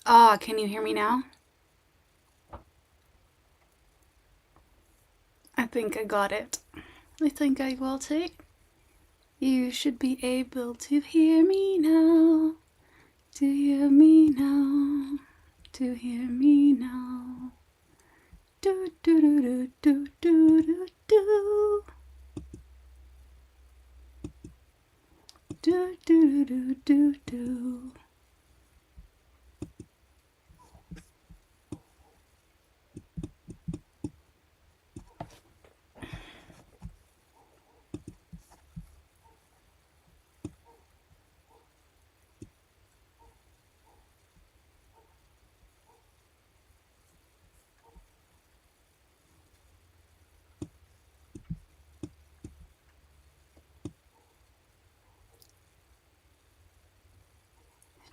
Can you hear me now? I think I got it. I think I got it. You should be able to hear me now. To hear me now. To hear me now. Do do do do do do do do. Do do do do do.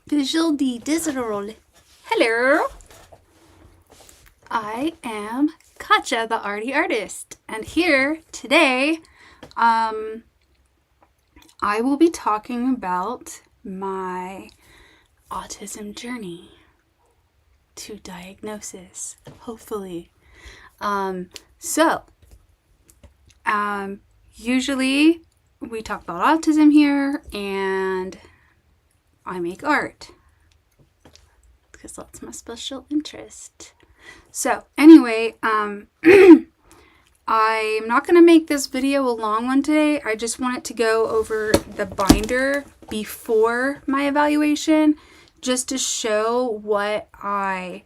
Visual D digital. Hello. I am Katja, the arty artist, and here today, I will be talking about my autism journey to diagnosis, hopefully. Usually we talk about autism here, and I make art because that's my special interest. So anyway, I'm not going to make this video a long one today. I just wanted to go over the binder before my evaluation just to show what I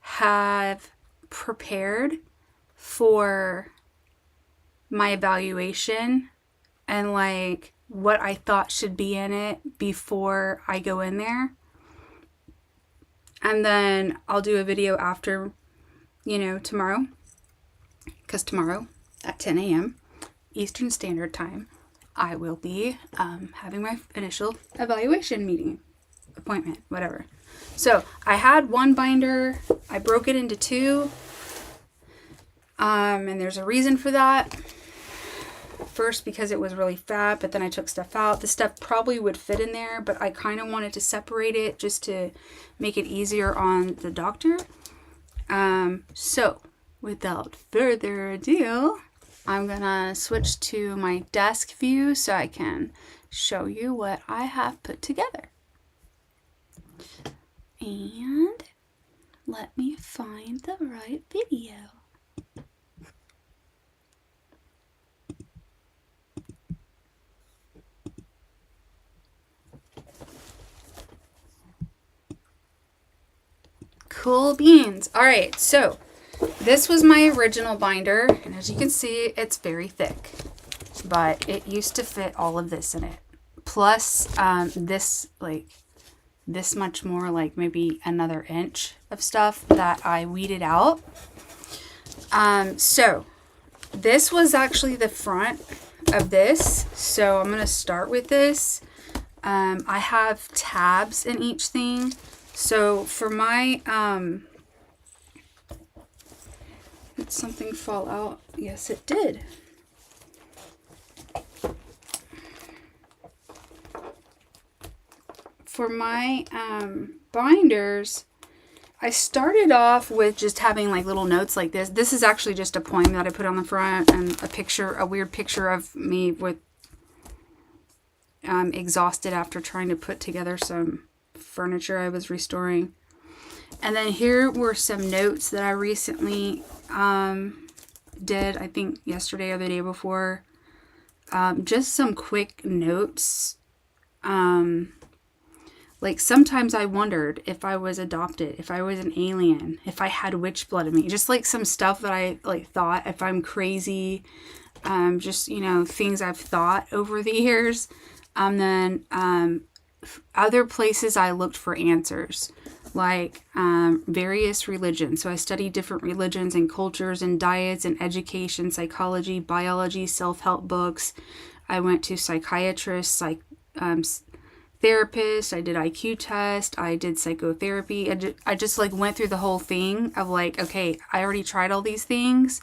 have prepared for my evaluation and like what I thought should be in it before I go in there. And then I'll do a video after, tomorrow. Because tomorrow at 10 a.m. Eastern Standard Time, I will be having my initial evaluation meeting, appointment, whatever. So I had one binder. I broke it into two. And there's a reason for that. First, because it was really fat, but then I took stuff out. The stuff probably would fit in there, but I kind of wanted to separate it just to make it easier on the doctor. So without further ado, I'm gonna switch to my desk view so I can show you what I have put together. And let me find the right video. Cool beans. All right, so this was my original binder, and as you can see, it's very thick, but it used to fit all of this in it. Plus, this much more, like maybe another inch of stuff that I weeded out. So this was actually the front of this. So I'm gonna start with this. I have tabs in each thing. So for my, did something fall out? Yes, it did. For my binders, I started off with just having like little notes like this. This is actually just a poem that I put on the front and a weird picture of me with exhausted after trying to put together some furniture I was restoring. And then here were some notes that I recently did, I think yesterday or the day before. Just some quick notes. Like sometimes I wondered if I was adopted, if I was an alien, if I had witch blood in me. Just like some stuff that I thought, if I'm crazy, just things I've thought over the years. And then other places I looked for answers, like various religions. So I studied different religions and cultures and diets and education, psychology, biology, self-help books. I went to psychiatrists, therapists. I did IQ test. I did psychotherapy. I just went through the whole thing of okay, I already tried all these things,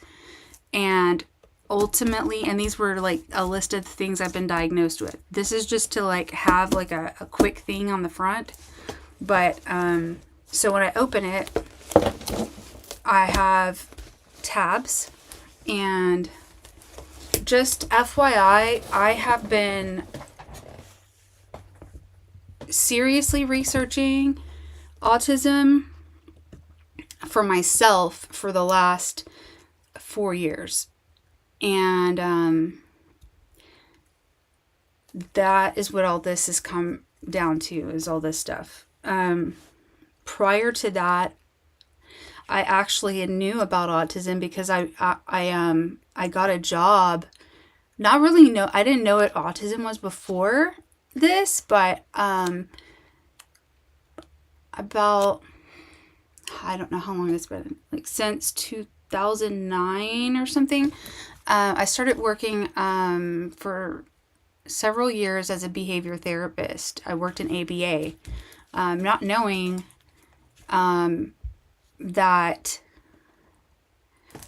and ultimately, and these were a list of things I've been diagnosed with. This is just to have a quick thing on the front, but So when I open it, I have tabs, and just FYI, I have been seriously researching autism for myself for the last 4 years. And that is what all this has come down to, is all this stuff. Prior to that, I actually knew about autism because I got a job. Not really know. I didn't know what autism was before this, but about, I don't know how long it's been, like since 2009 or something. I started working for several years as a behavior therapist. I worked in ABA, not knowing that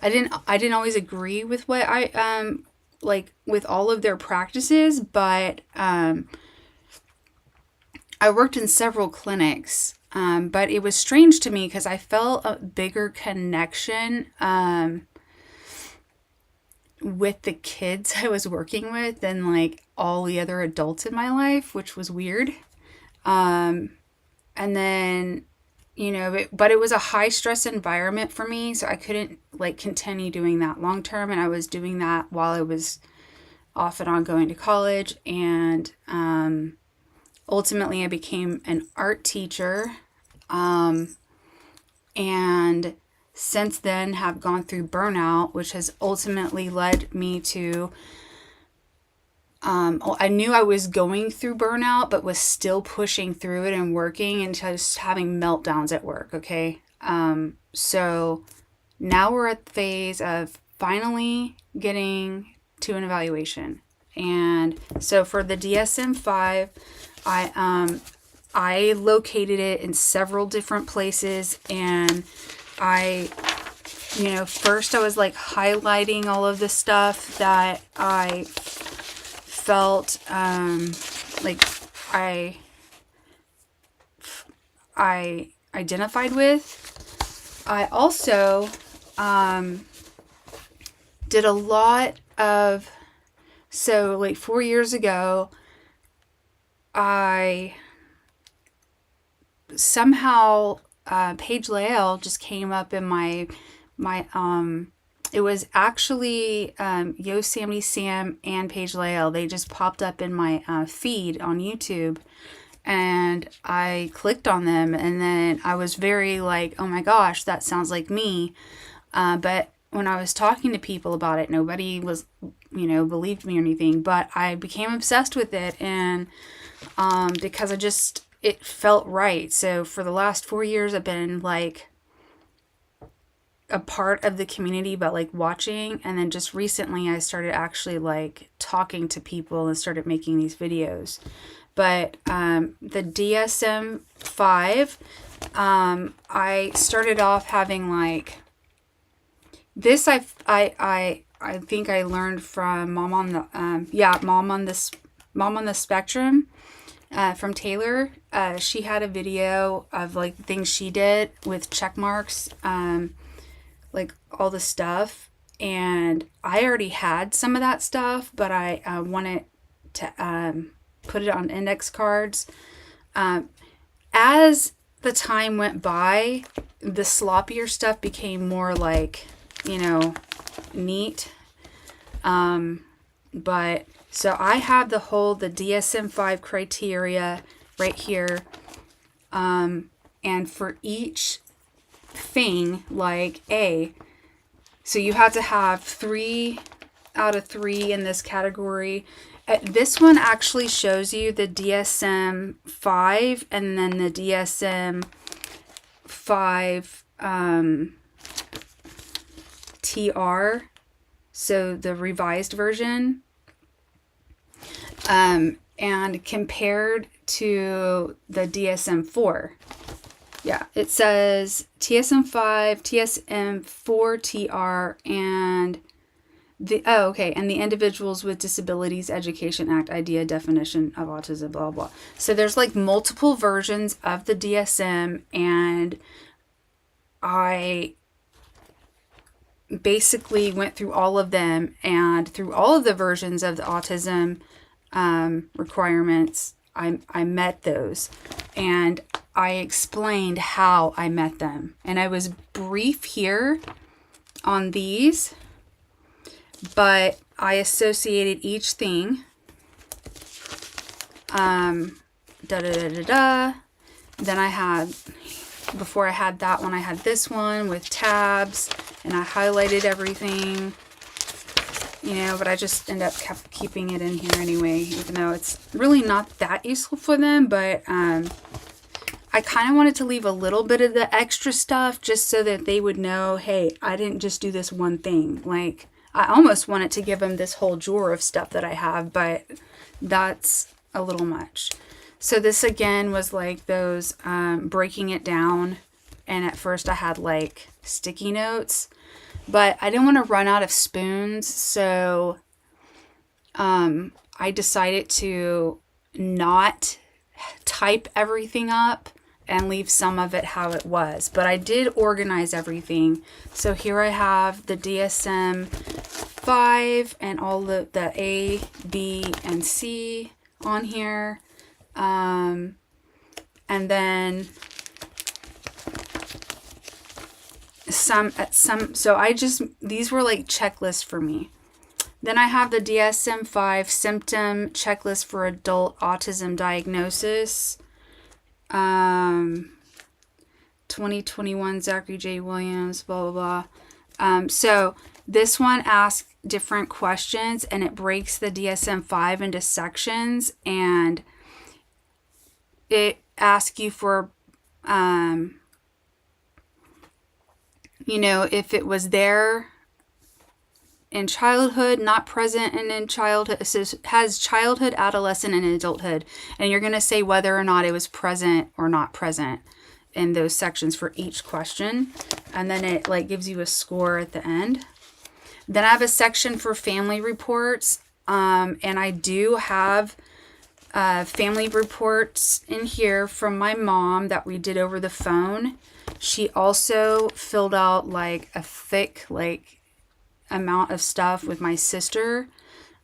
I didn't always agree with what I like with all of their practices, but I worked in several clinics. But it was strange to me because I felt a bigger connection with the kids I was working with than like all the other adults in my life, which was weird. And then, but it was a high stress environment for me, so I couldn't like continue doing that long term. And I was doing that while I was off and on going to college. And ultimately, I became an art teacher. And since then have gone through burnout, which has ultimately led me to, I knew I was going through burnout, but was still pushing through it and working and just having meltdowns at work. Okay. So now we're at the phase of finally getting to an evaluation. And so for the DSM-5, I located it in several different places, and first I was like highlighting all of the stuff that I felt like I identified with. I also did a lot of, so like 4 years ago, I somehow Paige Lael just came up in my it was actually Yosemite Sam and Paige Lael. They just popped up in my feed on YouTube, and I clicked on them, and then I was very like, oh my gosh, that sounds like me. But when I was talking to people about it, nobody was, believed me or anything, but I became obsessed with it, and because it felt right. So for the last 4 years, I've been like a part of the community, but like watching. And then just recently I started actually like talking to people and started making these videos. But the DSM-5, I started off having like this. I think I learned from Mom on the Spectrum. From Taylor. She had a video of like things she did with check marks, like all the stuff, and I already had some of that stuff, but I wanted to put it on index cards. As the time went by, the sloppier stuff became more like, neat. But so I have the DSM-5 criteria right here. And for each thing, like so you have to have 3 out of 3 in this category. This one actually shows you the DSM-5 and then the DSM-5 TR. So the revised version. And compared to the DSM-4. Yeah, it says DSM-5, DSM-4 TR, and Okay. And the Individuals with Disabilities Education Act idea definition of autism, blah, blah. So there's like multiple versions of the DSM, and I basically went through all of them, and through all of the versions of the autism requirements, I met those, and I explained how I met them. And I was brief here on these, but I associated each thing. Da da da da da. Then I had, before I had that one, I had this one with tabs, and I highlighted everything, but I just end up kept keeping it in here anyway, even though it's really not that useful for them. But I kind of wanted to leave a little bit of the extra stuff just so that they would know, hey, I didn't just do this one thing. Like, I almost wanted to give them this whole drawer of stuff that I have, but that's a little much. So this again was like those breaking it down, and at first I had like sticky notes, but I didn't want to run out of spoons, so I decided to not type everything up and leave some of it how it was. But I did organize everything. So here I have the DSM-5 and all the A, B, and C on here. And then these were like checklists for me. Then I have the DSM-5 symptom checklist for adult autism diagnosis. 2021 Zachary J. Williams, blah, blah, blah. So this one asks different questions, and it breaks the DSM-5 into sections, and it asks you for, if it was there in childhood, not present, and in childhood, so has childhood, adolescent, and adulthood. And you're going to say whether or not it was present or not present in those sections for each question. And then it like gives you a score at the end. Then I have a section for family reports. And I do have family reports in here from my mom that we did over the phone. She also filled out like a thick, amount of stuff with my sister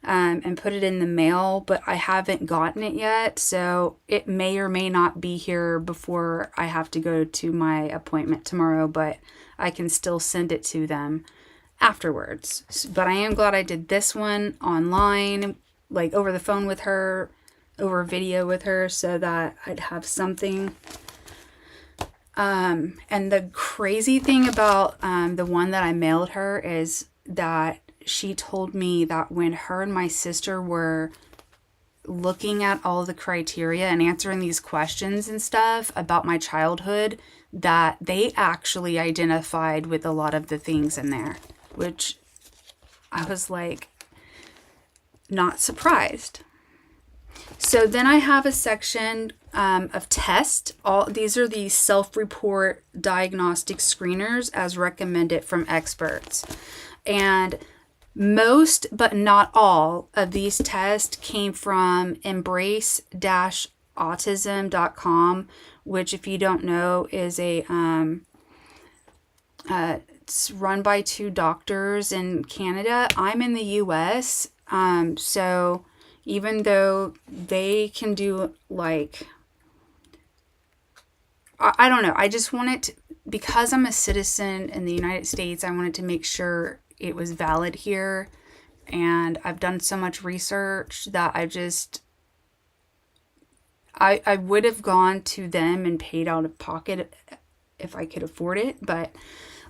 and put it in the mail, but I haven't gotten it yet, so it may or may not be here before I have to go to my appointment tomorrow, but I can still send it to them afterwards. But I am glad I did this one online, like over the phone with her, over video with her, so that I'd have something. And the crazy thing about the one that I mailed her is that she told me that when her and my sister were looking at all the criteria and answering these questions and stuff about my childhood, that they actually identified with a lot of the things in there, which I was like, not surprised. So then I have a section of tests. These are the self-report diagnostic screeners as recommended from experts. And most, but not all, of these tests came from embrace-autism.com, which, if you don't know, is it's run by two doctors in Canada. I'm in the US, so even though they can do I don't know, I just wanted to, because I'm a citizen in the United States, I wanted to make sure it was valid here, and I've done so much research that I would have gone to them and paid out of pocket if I could afford it, but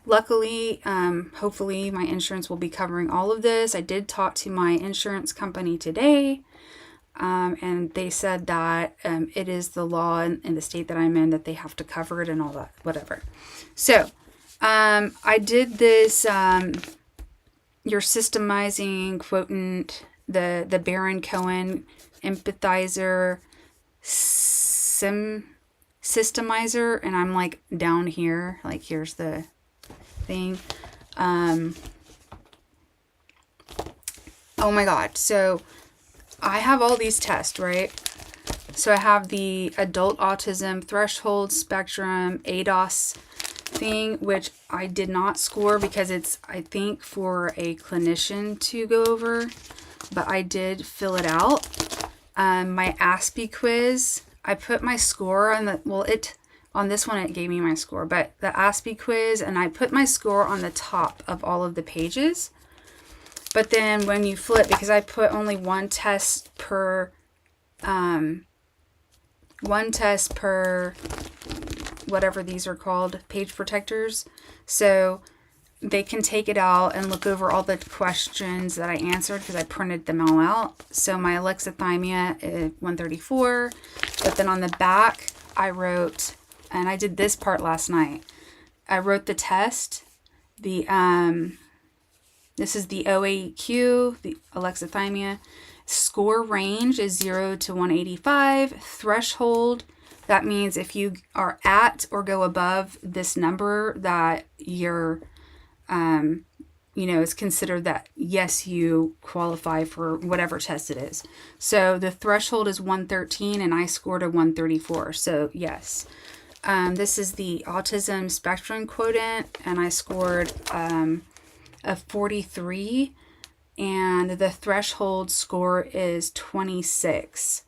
luckily, hopefully my insurance will be covering all of this. I did talk to my insurance company today, and they said that it is the law in the state that I'm in that they have to cover it and all that, whatever. So I did this, your systemizing quotient, the Baron Cohen empathizer systemizer, and I'm like down here, like here's the thing. Oh my God. So I have all these tests, right? So I have the adult autism threshold spectrum ADOS thing, which I did not score because it's, I think, for a clinician to go over, but I did fill it out. My ASPE quiz, I put my score on the, well, on this one it gave me my score, but the ASPE quiz, and I put my score on the top of all of the pages. But then when you flip, because I put only one test per whatever these are called, page protectors. So they can take it out and look over all the questions that I answered because I printed them all out. So my alexithymia is 134. But then on the back, I wrote, and I did this part last night. I wrote the test. This is the OAQ, the alexithymia. Score range is 0 to 185. Threshold, that means if you are at or go above this number, that you're, it's considered that, yes, you qualify for whatever test it is. So the threshold is 113 and I scored a 134. So yes. This is the autism spectrum quotient and I scored a 43. And the threshold score is 26.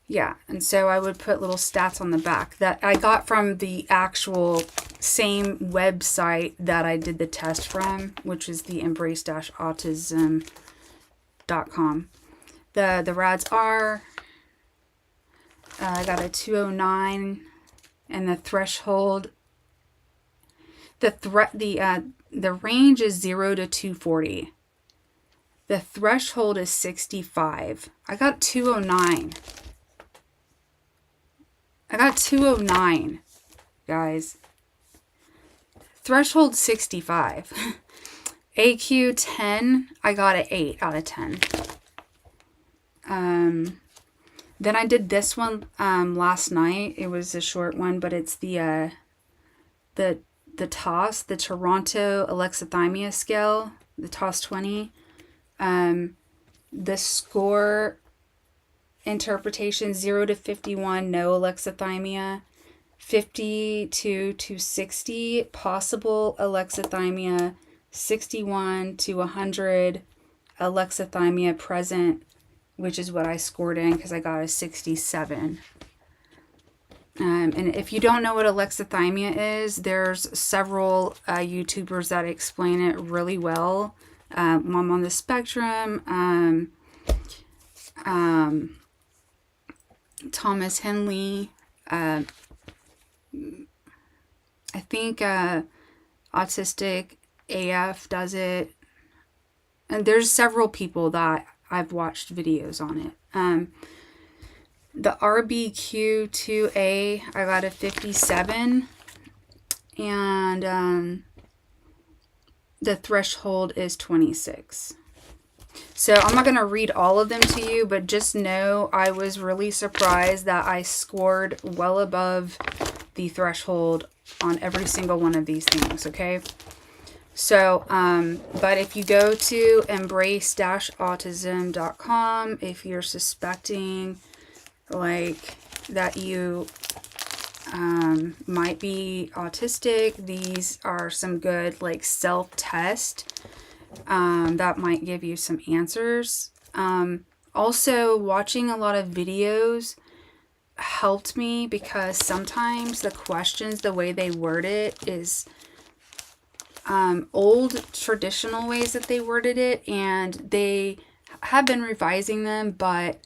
Yeah, and so I would put little stats on the back that I got from the actual same website that I did the test from, which is the embrace-autism.com. The rads are, I got a 209, and the threshold, the range is 0 to 240. The threshold is 65. I got 209. I got 209, guys. Threshold 65. AQ 10, I got an 8 out of 10. Then I did this one last night. It was a short one, but it's the TOS, the Toronto Alexithymia Scale, the TOS 20. The score interpretation 0 to 51, no alexithymia. 52 to 60, possible alexithymia. 61 to 100, alexithymia present, which is what I scored in because I got a 67. And if you don't know what alexithymia is, there's several YouTubers that explain it really well. Mom on the Spectrum, Thomas Henley, I think Autistic AF does it. And there's several people that I've watched videos on it. The RBQ2A, I got a 57. And the threshold is 26. So I'm not going to read all of them to you, but just know I was really surprised that I scored well above the threshold on every single one of these things, okay? So, but if you go to embrace-autism.com, if you're suspecting like that you might be autistic, these are some good like self-test that might give you some answers. Also, watching a lot of videos helped me because sometimes the questions, the way they word it is old traditional ways that they worded it, and they have been revising them, but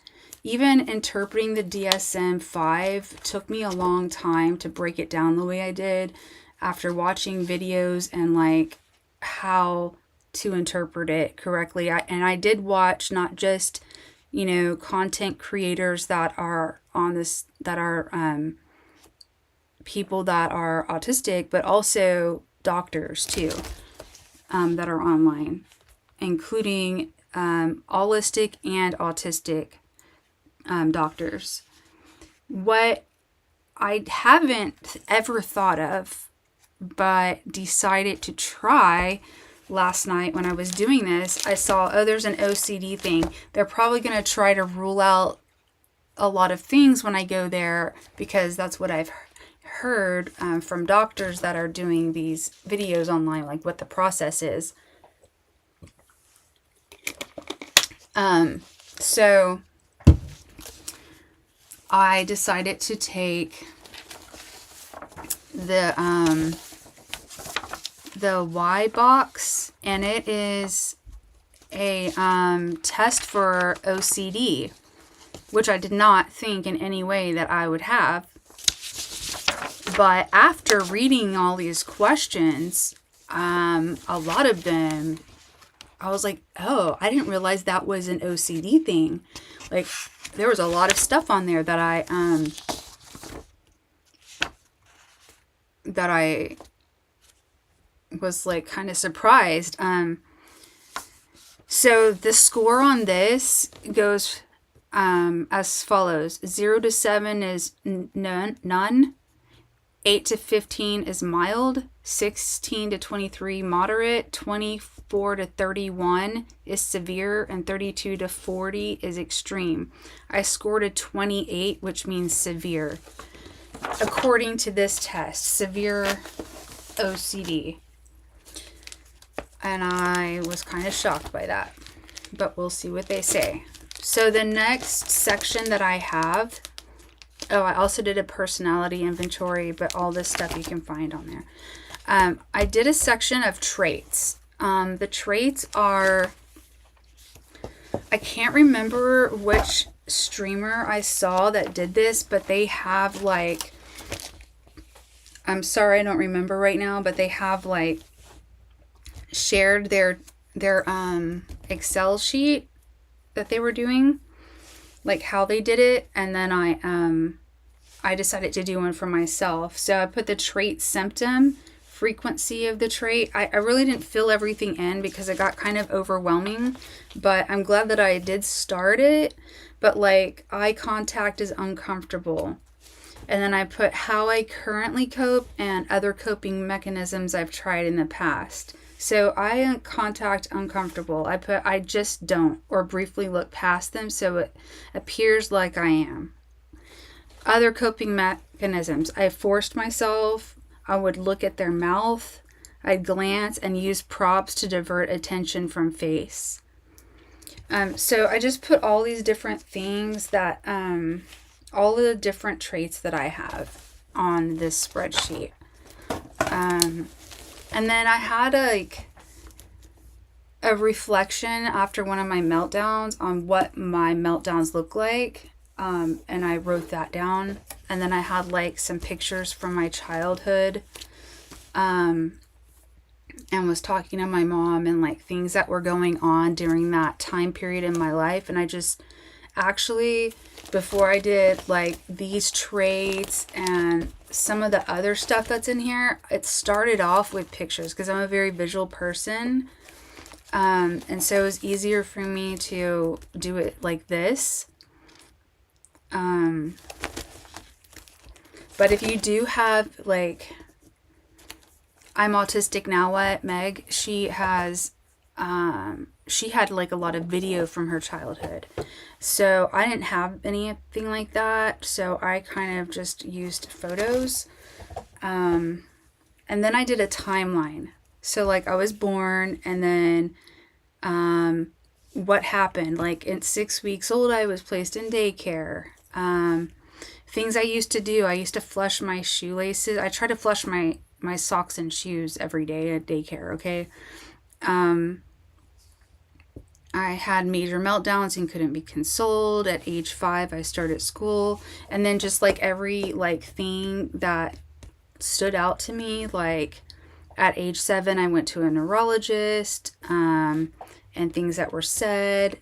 even interpreting the DSM-5 took me a long time to break it down the way I did after watching videos and like how to interpret it correctly. I did watch not just, content creators that are on this, that are people that are autistic, but also doctors too, that are online, including allistic and autistic doctors. What I haven't ever thought of but decided to try last night when I was doing this. I saw, oh, there's an OCD thing. They're probably going to try to rule out a lot of things when I go there, because that's what I've heard from doctors that are doing these videos online, like what the process is. So I decided to take the Y box, and it is a test for OCD, which I did not think in any way that I would have. But after reading all these questions, a lot of them, I was like, oh, I didn't realize that was an OCD thing. Like, there was a lot of stuff on there that I was like kind of surprised. So the score on this goes as follows: 0 to 7 is none. 8 to 15 is mild. 16 to 23 moderate. 24 to 31 is severe, and 32 to 40 is extreme. I scored a 28, which means severe, according to this test, severe OCD. And I was kind of shocked by that, but we'll see what they say. So the next section that I have, oh, I also did a personality inventory, but all this stuff you can find on there. I did a section of traits. The traits are, I can't remember which streamer I saw that did this, but they have like, I'm sorry, I don't remember right now, but they have like shared their Excel sheet that they were doing, like how they did it, and then I decided to do one for myself. So I put the trait symptom, frequency of the trait. I really didn't fill everything in because it got kind of overwhelming, but I'm glad that I did start it. But like, eye contact is uncomfortable. And then I put how I currently cope and other coping mechanisms I've tried in the past. So eye contact, uncomfortable. I put I just don't, or briefly look past them so it appears like I am. Other coping mechanisms. I forced myself. I would look at their mouth. I'd glance and use props to divert attention from face. So I just put all these different things that, all the different traits that I have on this spreadsheet. And then I had a reflection after one of my meltdowns on what my meltdowns look like. And I wrote that down. And then I had like some pictures from my childhood. And was talking to my mom and like things that were going on during that time period in my life. And I just actually, before I did like these traits and some of the other stuff that's in here, it started off with pictures because I'm a very visual person. And so it was easier for me to do it like this. But if you do have like, I'm autistic now, what Meg, she has, she had like a lot of video from her childhood. So I didn't have anything like that. So I kind of just used photos. And then I did a timeline. So like I was born and then, what happened? Like at 6 weeks old, I was placed in daycare. Things I used to do. I used to flush my shoelaces. I try to flush my socks and shoes every day at daycare, okay? I had major meltdowns and couldn't be consoled. At age 5, I started school. And then just like every like thing that stood out to me, like at age 7, I went to a neurologist, and things that were said.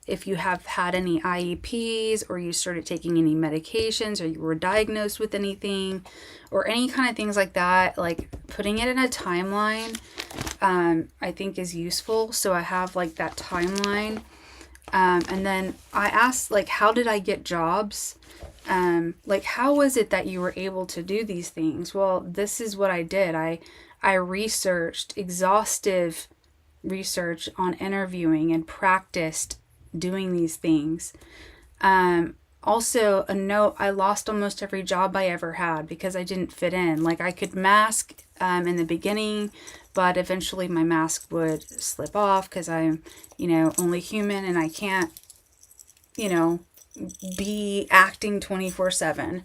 If you have had any IEPs or you started taking any medications or you were diagnosed with anything or any kind of things like that, like putting it in a timeline, I think is useful. So I have like that timeline. And then I asked like, how did I get jobs? Like, how was it that you were able to do these things? Well, this is what I did. I researched exhaustive research on interviewing and practiced doing these things. Also, a note, I lost almost every job I ever had because I didn't fit in. Like, I could mask in the beginning, but eventually my mask would slip off because I'm, only human, and I can't, be acting 24/7.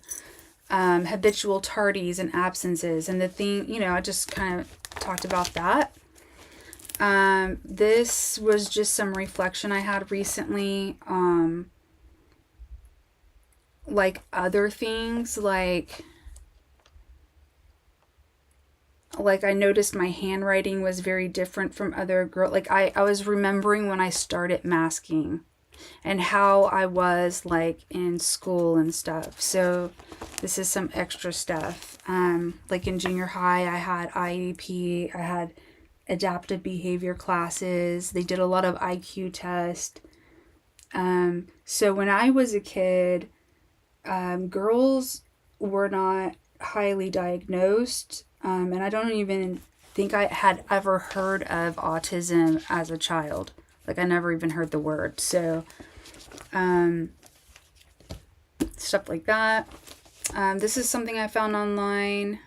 Habitual tardies and absences. And the thing, I just kind of talked about that. This was just some reflection I had recently. Like other things, like I noticed my handwriting was very different from other girls. Like I was remembering when I started masking and how I was like in school and stuff. So this is some extra stuff. Like in junior high, I had IEP, I had adaptive behavior classes. They did a lot of IQ tests. So when I was a kid, girls were not highly diagnosed. And I don't even think I had ever heard of autism as a child. Like, I never even heard the word. So, stuff like that. This is something I found online.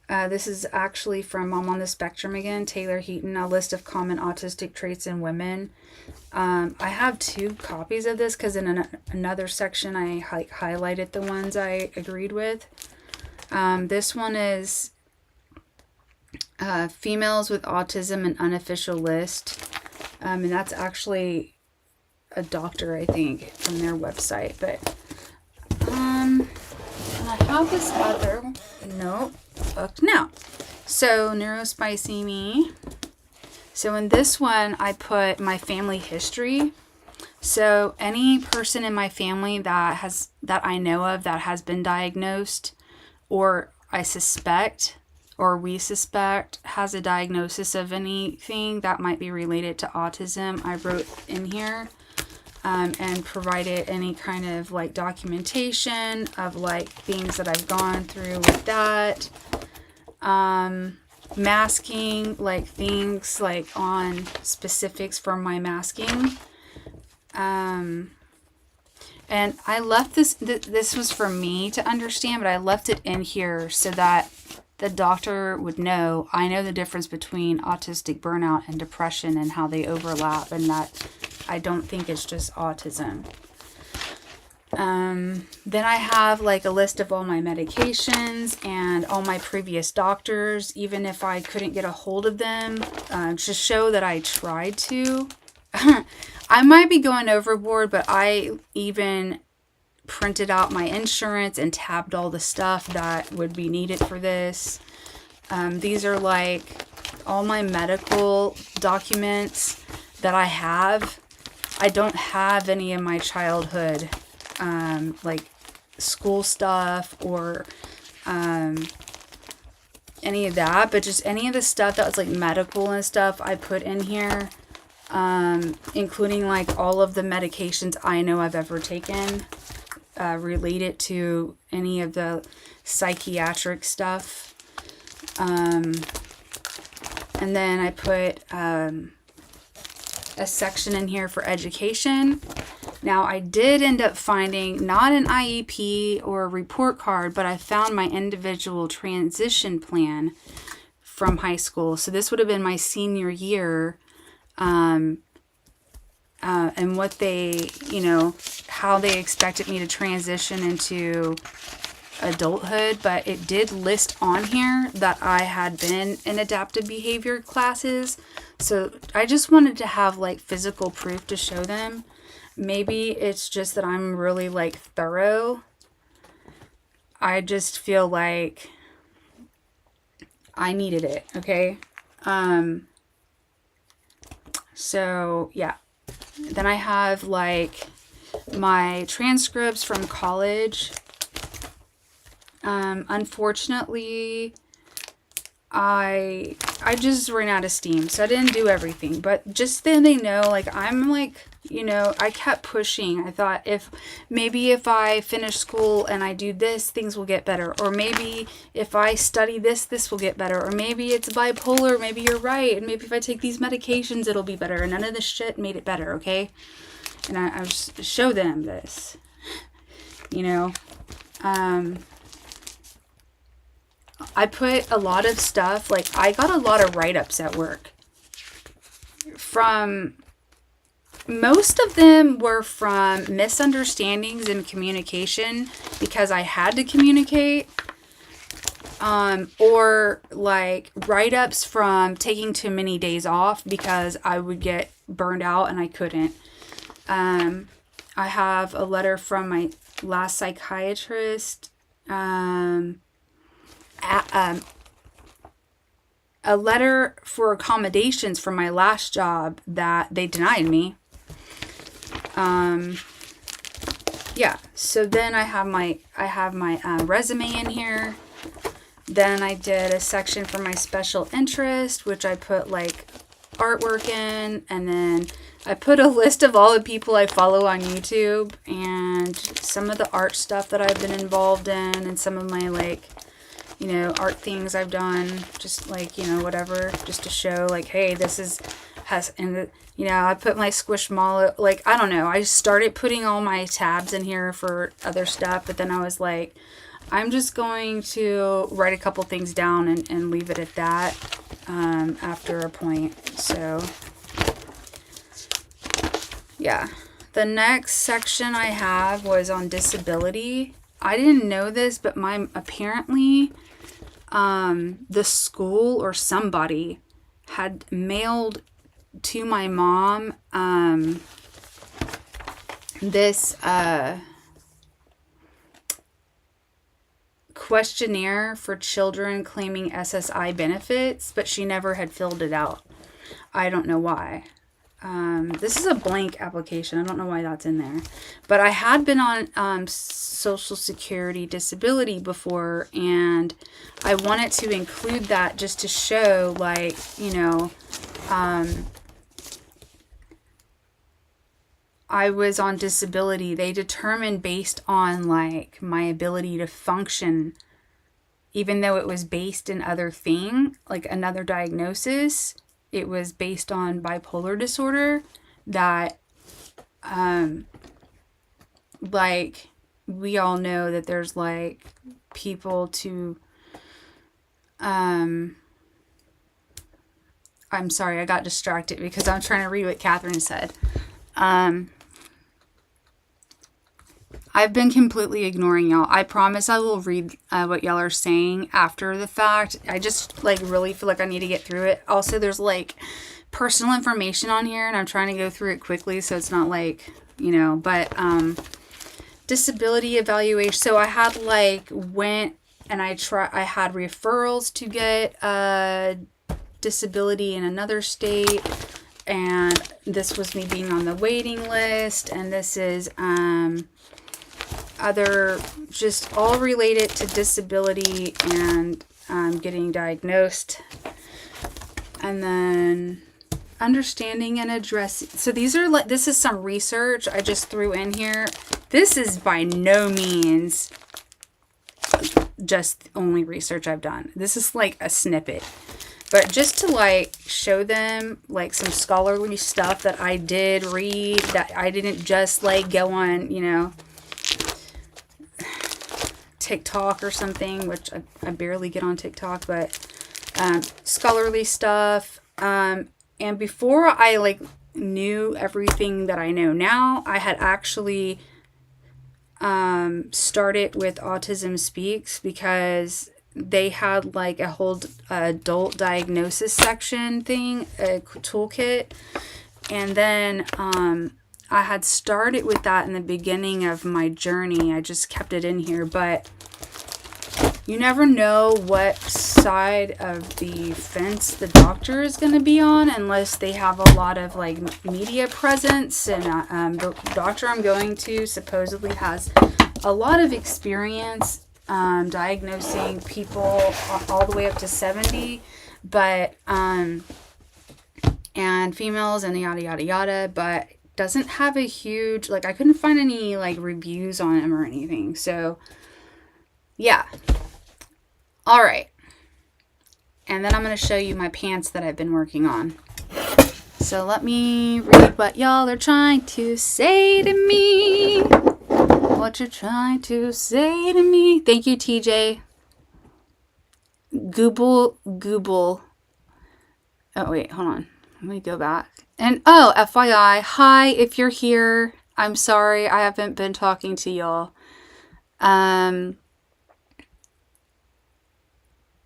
This is actually from Mom on the Spectrum again, Taylor Heaton, a list of common autistic traits in women. I have 2 copies of this because in another section I highlighted the ones I agreed with. This one is females with autism, an unofficial list. And that's actually a doctor, I think, from their website. But and I have this other book now. So Neurospicy Me. So in this one, I put my family history. So any person in my family that I know of that has been diagnosed, or I suspect, or we suspect has a diagnosis of anything that might be related to autism, I wrote in here, and provided any kind of like documentation of like things that I've gone through with that. Masking, like things like on specifics for my masking. And I left this was for me to understand, but I left it in here so that the doctor would know. I know the difference between autistic burnout and depression and how they overlap, and that I don't think it's just autism. Then I have like a list of all my medications and all my previous doctors, even if I couldn't get a hold of them, to show that I tried to. I might be going overboard, but I even printed out my insurance and tabbed all the stuff that would be needed for this. These are like all my medical documents that I have. I don't have any of my childhood, like school stuff or any of that, but just any of the stuff that was like medical and stuff I put in here, including like all of the medications I know I've ever taken related to any of the psychiatric stuff. And then I put a section in here for education. Now, I did end up finding not an IEP or a report card, but I found my individual transition plan from high school. So this would have been my senior year, and what they, how they expected me to transition into adulthood. But it did list on here that I had been in adaptive behavior classes. So I just wanted to have like physical proof to show them. Maybe it's just that I'm really like thorough. I just feel like I needed it, okay? So yeah. Then I have like my transcripts from college. Unfortunately, I just ran out of steam, so I didn't do everything. But just then they know, like, I'm like, you know, I kept pushing. I thought if I finish school and I do this, things will get better. Or maybe if I study this, this will get better. Or maybe it's bipolar, maybe you're right. And maybe if I take these medications, it'll be better. And none of this shit made it better, okay? And I just show them this, you know. I put a lot of stuff, like, I got a lot of write-ups at work. Most of them were from misunderstandings in communication because I had to communicate. Or, like, write-ups from taking too many days off because I would get burned out and I couldn't. I have a letter from my last psychiatrist, a letter for accommodations from my last job that they denied me. Yeah, so then I have my resume in here. Then I did a section for my special interest, which I put like artwork in, and then I put a list of all the people I follow on YouTube and some of the art stuff that I've been involved in, and some of my, like, you know, art things I've done, just like, you know, whatever, just to show, like, hey, you know, I put my Squishmallow, like, I don't know, I started putting all my tabs in here for other stuff, but then I was like, I'm just going to write a couple things down and leave it at that after a point. So, yeah. The next section I have was on disability. I didn't know this, but apparently the school or somebody had mailed to my mom this questionnaire for children claiming SSI benefits, but she never had filled it out. I don't know why. This is a blank application. I don't know why that's in there. But I had been on Social Security disability before, and I wanted to include that just to show, like, you know, I was on disability. They determined based on, like, my ability to function, even though it was based in other thing, like another diagnosis. It was based on bipolar disorder, that, like, we all know that there's, like, people to, I'm sorry, I got distracted because I'm trying to read what Catherine said. I've been completely ignoring y'all. I promise I will read what y'all are saying after the fact. I just, like, really feel like I need to get through it. Also, there's, like, personal information on here, and I'm trying to go through it quickly so it's not, like, you know, but disability evaluation. So I had, like, I had referrals to get disability in another state, and this was me being on the waiting list, and this is other, just all related to disability and getting diagnosed. And then understanding and addressing. So these are, like, this is some research I just threw in here. This is by no means just the only research I've done. This is like a snippet. But just to, like, show them, like, some scholarly stuff that I did read, that I didn't just, like, go on, you know, TikTok or something, which I barely get on TikTok, but scholarly stuff. And before I, like, knew everything that I know now, I had actually started with Autism Speaks, because they had, like, a whole adult diagnosis section thing, a toolkit. And then I had started with that in the beginning of my journey. I just kept it in here, but you never know what side of the fence the doctor is going to be on unless they have a lot of, like, media presence. And the doctor I'm going to supposedly has a lot of experience diagnosing people all the way up to 70, but, and females and yada, yada, yada, but doesn't have a huge, like, I couldn't find any, like, reviews on him or anything. So, yeah. All right. And then I'm going to show you my pants that I've been working on. So let me read what y'all are trying to say to me. What you're trying to say to me. Thank you, TJ. Google. Oh, wait, hold on. Let me go back. And, oh, FYI, hi, if you're here. I'm sorry, I haven't been talking to y'all.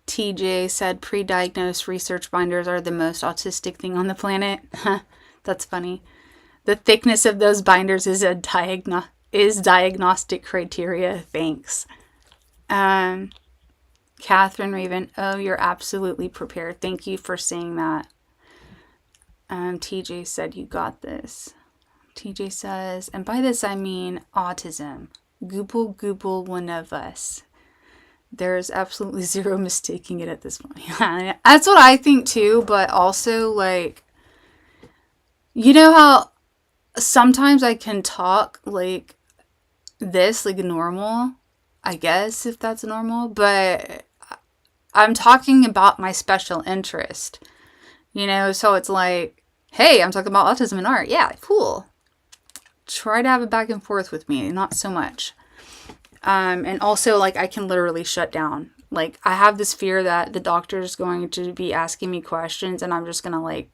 TJ said pre-diagnosed research binders are the most autistic thing on the planet. That's funny. The thickness of those binders is diagnostic criteria. Thanks. Catherine Raven, oh, you're absolutely prepared. Thank you for saying that. TJ said you got this. TJ says, and by this I mean autism. Google one of us. There's absolutely zero mistaking it at this point. That's what I think too, but also, like, you know how sometimes I can talk like this, like normal, I guess, if that's normal, but I'm talking about my special interest, you know, so it's like, hey, I'm talking about autism and art. Yeah, cool. Try to have a back and forth with me, not so much. And also, like, I can literally shut down. Like, I have this fear that the doctor's going to be asking me questions and I'm just going to, like,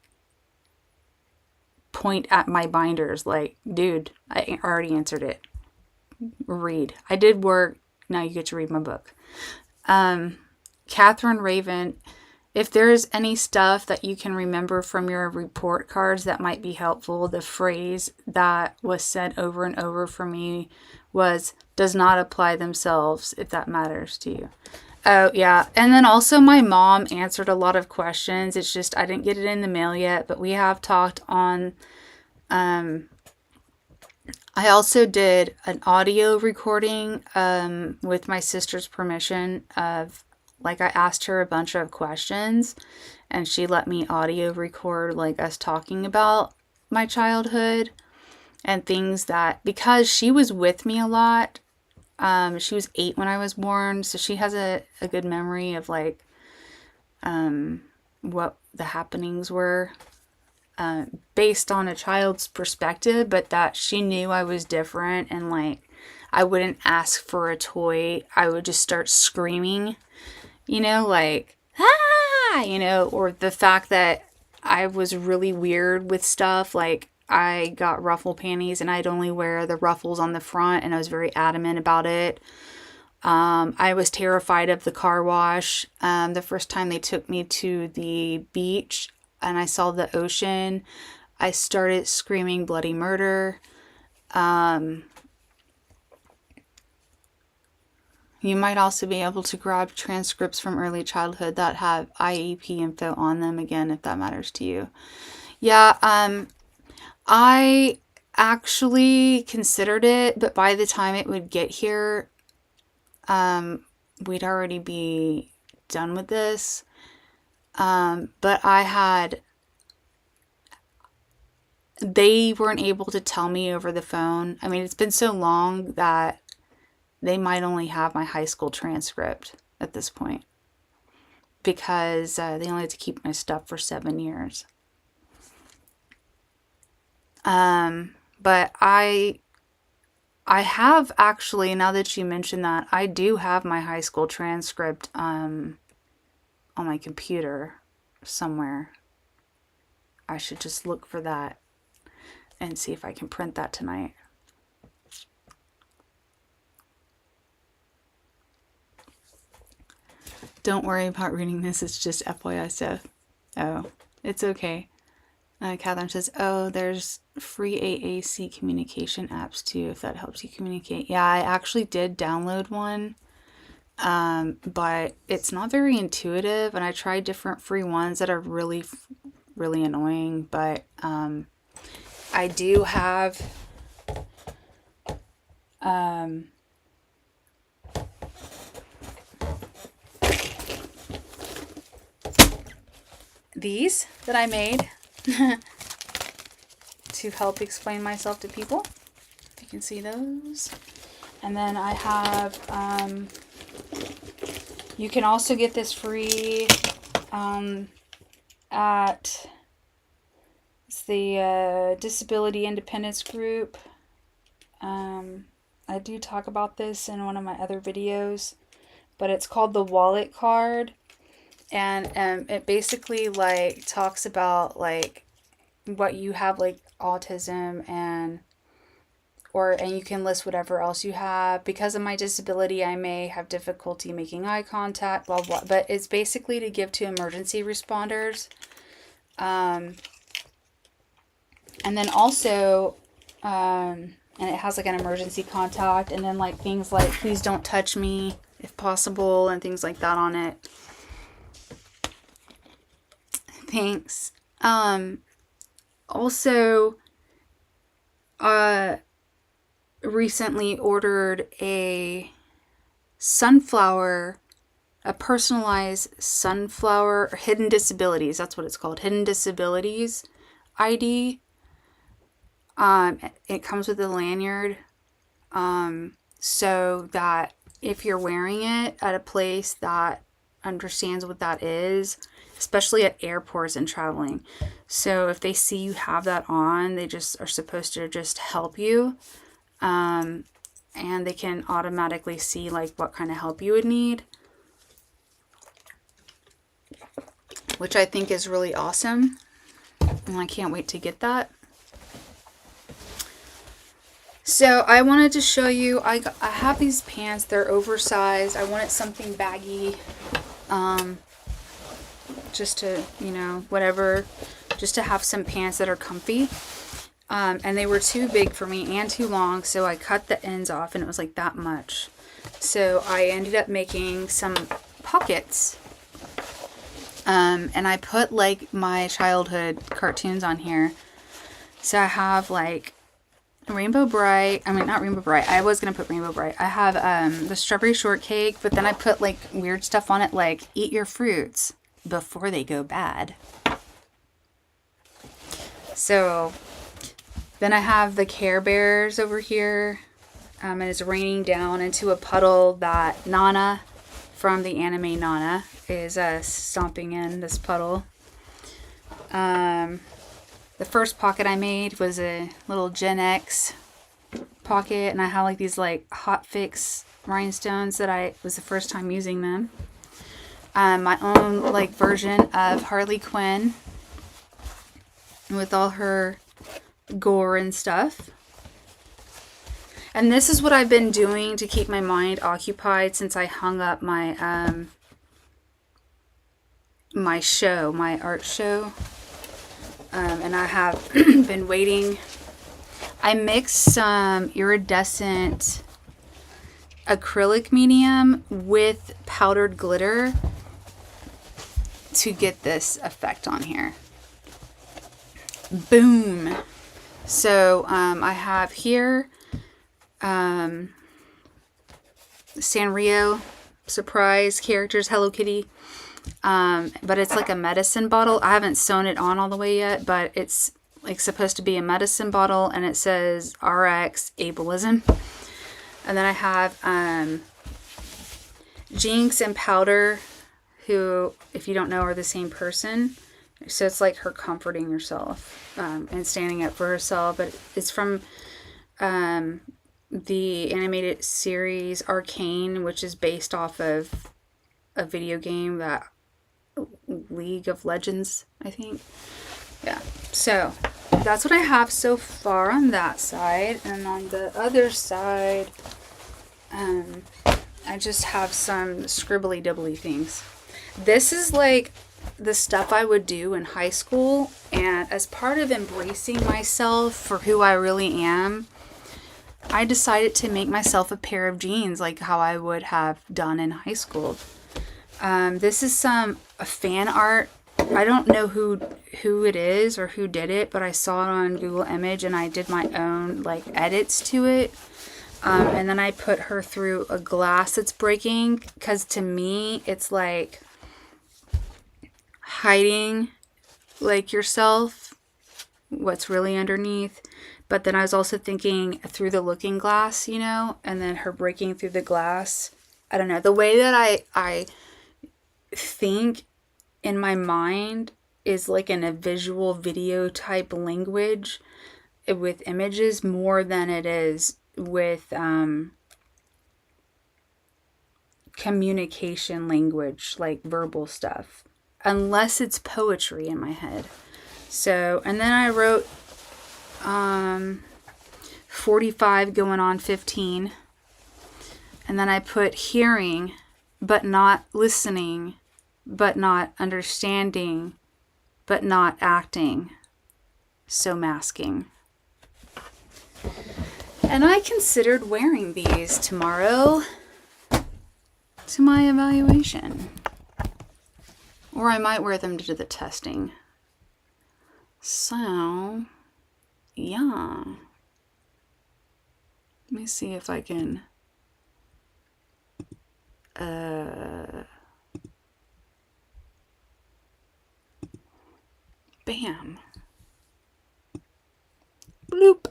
point at my binders. Like, dude, I already answered it. Read. I did work. Now you get to read my book. Catherine Raven, if there's any stuff that you can remember from your report cards that might be helpful, the phrase that was said over and over for me was, does not apply themselves, if that matters to you. Oh, yeah. And then also my mom answered a lot of questions. It's just I didn't get it in the mail yet, but we have talked on... I also did an audio recording with my sister's permission of, like, I asked her a bunch of questions and she let me audio record, like, us talking about my childhood and things that, because she was with me a lot. She was 8 when I was born, so she has a good memory of, like, what the happenings were based on a child's perspective, but that she knew I was different and, like, I wouldn't ask for a toy. I would just start screaming, you know, like, ah, you know, or the fact that I was really weird with stuff, like, I got ruffle panties and I'd only wear the ruffles on the front and I was very adamant about it. I was terrified of the car wash. The first time they took me to the beach and I saw the ocean, I started screaming bloody murder. You might also be able to grab transcripts from early childhood that have IEP info on them, again, if that matters to you. Yeah, I actually considered it, but by the time it would get here, we'd already be done with this. But they weren't able to tell me over the phone. I mean, it's been so long that they might only have my high school transcript at this point because they only had to keep my stuff for 7 years. But I have actually, now that you mention that, I do have my high school transcript on my computer somewhere. I should just look for that and see if I can print that tonight. Don't worry about reading this, it's just FYI stuff. Oh, it's okay. Catherine says, oh, there's free AAC communication apps too, if that helps you communicate. Yeah, I actually did download one, but it's not very intuitive, and I tried different free ones that are really, really annoying, but I do have these that I made to help explain myself to people. If you can see those. And then I have, you can also get this free at it's the Disability Independence Group. I do talk about this in one of my other videos, but it's called the Wallet Card, and it basically like talks about like what you have, like autism, and you can list whatever else you have. Because of my disability, I may have difficulty making eye contact, blah blah, but it's basically to give to emergency responders. And then also and it has like an emergency contact, and then like things like please don't touch me if possible, and things like that on it. Thanks. Also recently ordered a personalized sunflower, or hidden disabilities, that's what it's called, hidden disabilities ID. It comes with a lanyard, so that if you're wearing it at a place that understands what that is, especially at airports and traveling. So if they see you have that on, they just are supposed to just help you. And they can automatically see like what kind of help you would need, which I think is really awesome. And I can't wait to get that. So I wanted to show you, I have these pants, they're oversized. I wanted something baggy, just to, you know, whatever, just to have some pants that are comfy. And they were too big for me and too long, so I cut the ends off, and it was like that much. So I ended up making some pockets. And I put like my childhood cartoons on here. So I have like Rainbow Bright. I mean, not Rainbow Bright. I was going to put Rainbow Bright. I have the strawberry shortcake, but then I put like weird stuff on it, like eat your fruits before they go bad. So then I have the Care Bears over here. And it's raining down into a puddle that Nana from the anime Nana is stomping in this puddle. The first pocket I made was a little Gen X pocket, and I had like these like Hot Fix rhinestones that I was the first time using them. My own like version of Harley Quinn with all her gore and stuff. And this is what I've been doing to keep my mind occupied since I hung up my my art show. And I have been waiting. I mixed some iridescent acrylic medium with powdered glitter to get this effect on here. Boom. So I have here Sanrio surprise characters, Hello Kitty. But it's like a medicine bottle. I haven't sewn it on all the way yet, but it's like supposed to be a medicine bottle, and it says RX ableism. And then I have Jinx and Powder, who, if you don't know, are the same person. So it's like her comforting herself and standing up for herself. But it's from the animated series Arcane, which is based off of a video game, that League of Legends, I think. Yeah, so that's what I have so far on that side. And on the other side, I just have some scribbly dibbly things. This is like the stuff I would do in high school, and as part of embracing myself for who I really am, I decided to make myself a pair of jeans like how I would have done in high school. This is some fan art. I don't know who it is or who did it, but I saw it on Google Image, and I did my own like edits to it. And then I put her through a glass that's breaking, because to me it's like hiding like yourself, what's really underneath. But then I was also thinking through the looking glass, you know, and then her breaking through the glass. I don't know. The way that I think in my mind is like in a visual video type language with images more than it is with communication language, like verbal stuff, unless it's poetry in my head. So, and then I wrote 45 going on 15. And then I put hearing, but not listening, but not understanding, but not acting. So masking. And I considered wearing these tomorrow to my evaluation. Or I might wear them to do the testing. So, yeah. Let me see if I can bam. Bloop.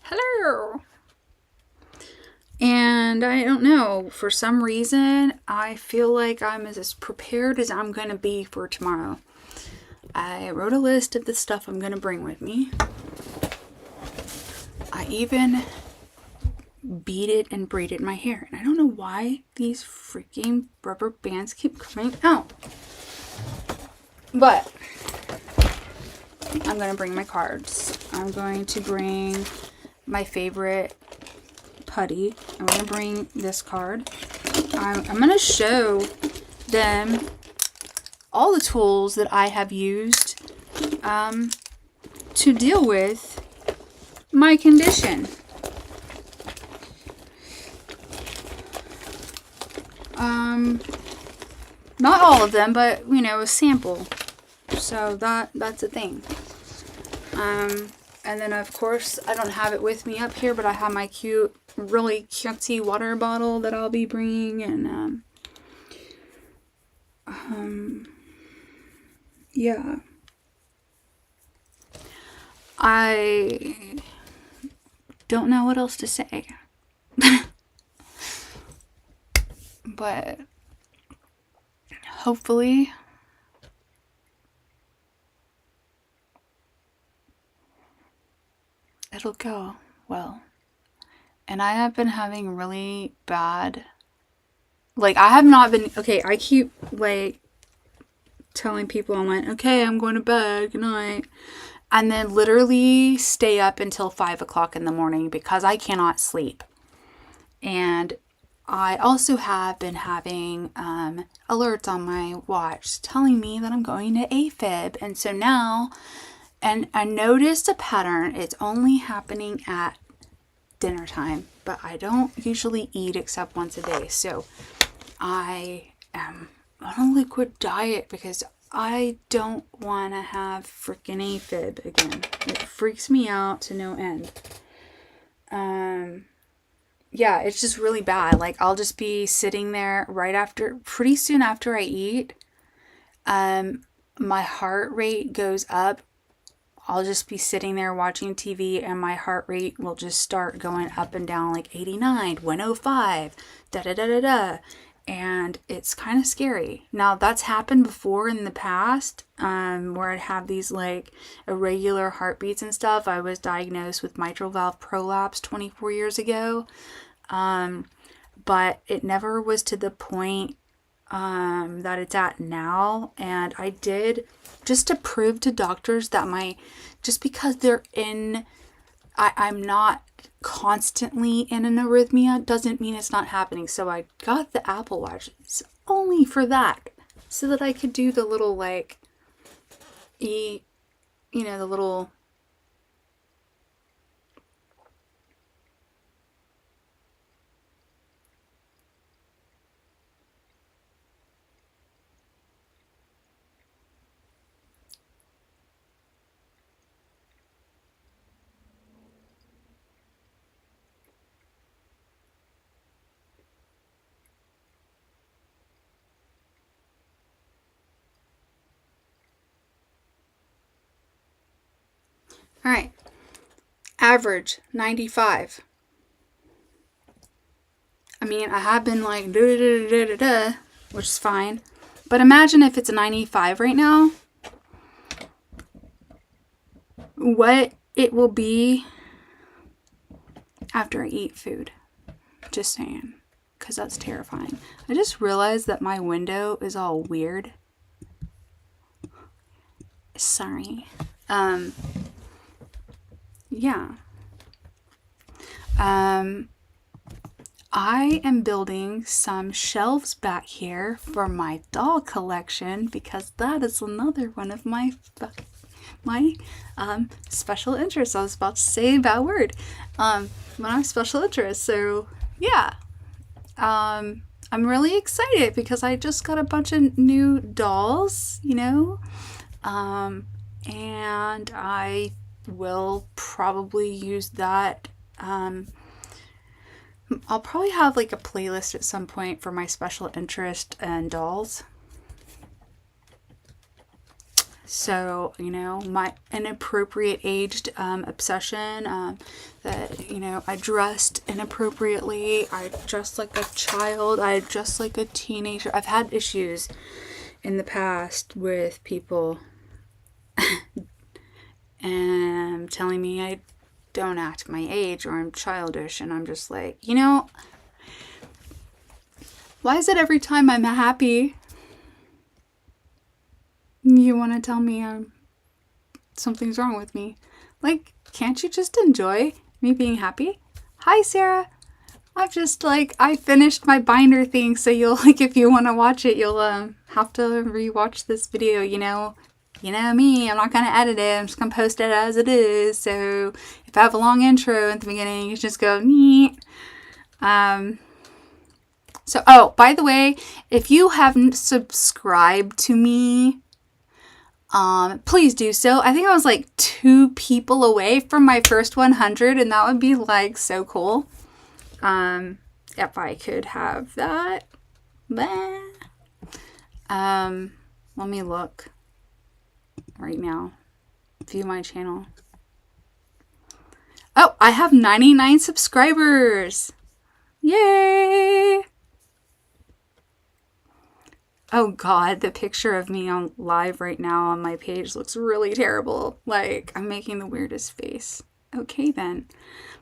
Hello. And I don't know, for some reason, I feel like I'm as prepared as I'm going to be for tomorrow. I wrote a list of the stuff I'm going to bring with me. I even beaded and braided my hair. And I don't know why these freaking rubber bands keep coming out. But I'm going to bring my cards. I'm going to bring my favorite putty. I'm going to bring this card. I'm going to show them all the tools that I have used to deal with my condition. Not all of them, but, you know, a sample. So that's a thing. And then, of course, I don't have it with me up here, but I have my cute, really cutesy water bottle that I'll be bringing. And, yeah. I don't know what else to say. But hopefully it'll go well. And I have been having really bad, like, I have not been, okay, I keep, like, telling people online, okay, I'm going to bed, good night. And then literally stay up until 5 o'clock in the morning because I cannot sleep. And I also have been having alerts on my watch telling me that I'm going to AFib. And so now, and I noticed a pattern. It's only happening at dinner time, but I don't usually eat except once a day. So I am on a liquid diet because I don't want to have freaking AFib again. It freaks me out to no end. Yeah, it's just really bad. Like, I'll just be sitting there right after, pretty soon after I eat, my heart rate goes up. I'll just be sitting there watching TV and my heart rate will just start going up and down, like 89, 105, da da da da da. And it's kind of scary. Now, that's happened before in the past, where I'd have these like irregular heartbeats and stuff. I was diagnosed with mitral valve prolapse 24 years ago. But it never was to the point that it's at now. And I did, just to prove to doctors that just because they're in, I'm not constantly in an arrhythmia doesn't mean it's not happening. So I got the Apple Watch only for that, so that I could do the little like the little All right. Average 95. I mean, I have been like which is fine. But imagine if it's a 95 right now. What it will be after I eat food. Just saying. Because that's terrifying. I just realized that my window is all weird. Sorry. Yeah. I am building some shelves back here for my doll collection because that is another one of my special interests. I was about to say a bad word. My special interests. So yeah. I'm really excited because I just got a bunch of new dolls, you know. And I will probably use that. I'll probably have like a playlist at some point for my special interest and dolls. So, you know, my inappropriate aged obsession, that, you know, I dressed inappropriately, I dressed like a child, I dressed like a teenager. I've had issues in the past with people and telling me I don't act my age or I'm childish, and I'm just like, you know, why is it every time I'm happy you want to tell me something's wrong with me? Like, can't you just enjoy me being happy? Hi, Sarah. I've just like, I finished my binder thing, so you'll like, if you want to watch it, you'll have to rewatch this video. You know me, I'm not gonna edit it, I'm just gonna post it as it is. So if I have a long intro at the beginning, you just go neat. So, oh, by the way, if you haven't subscribed to me, please do so. I think I was like 2 people away from my first 100, and that would be like so cool. If I could have that. Let me look right now. View my channel. Oh, I have 99 subscribers. Yay! Oh God, the picture of me on live right now on my page looks really terrible. Like, I'm making the weirdest face. Okay then.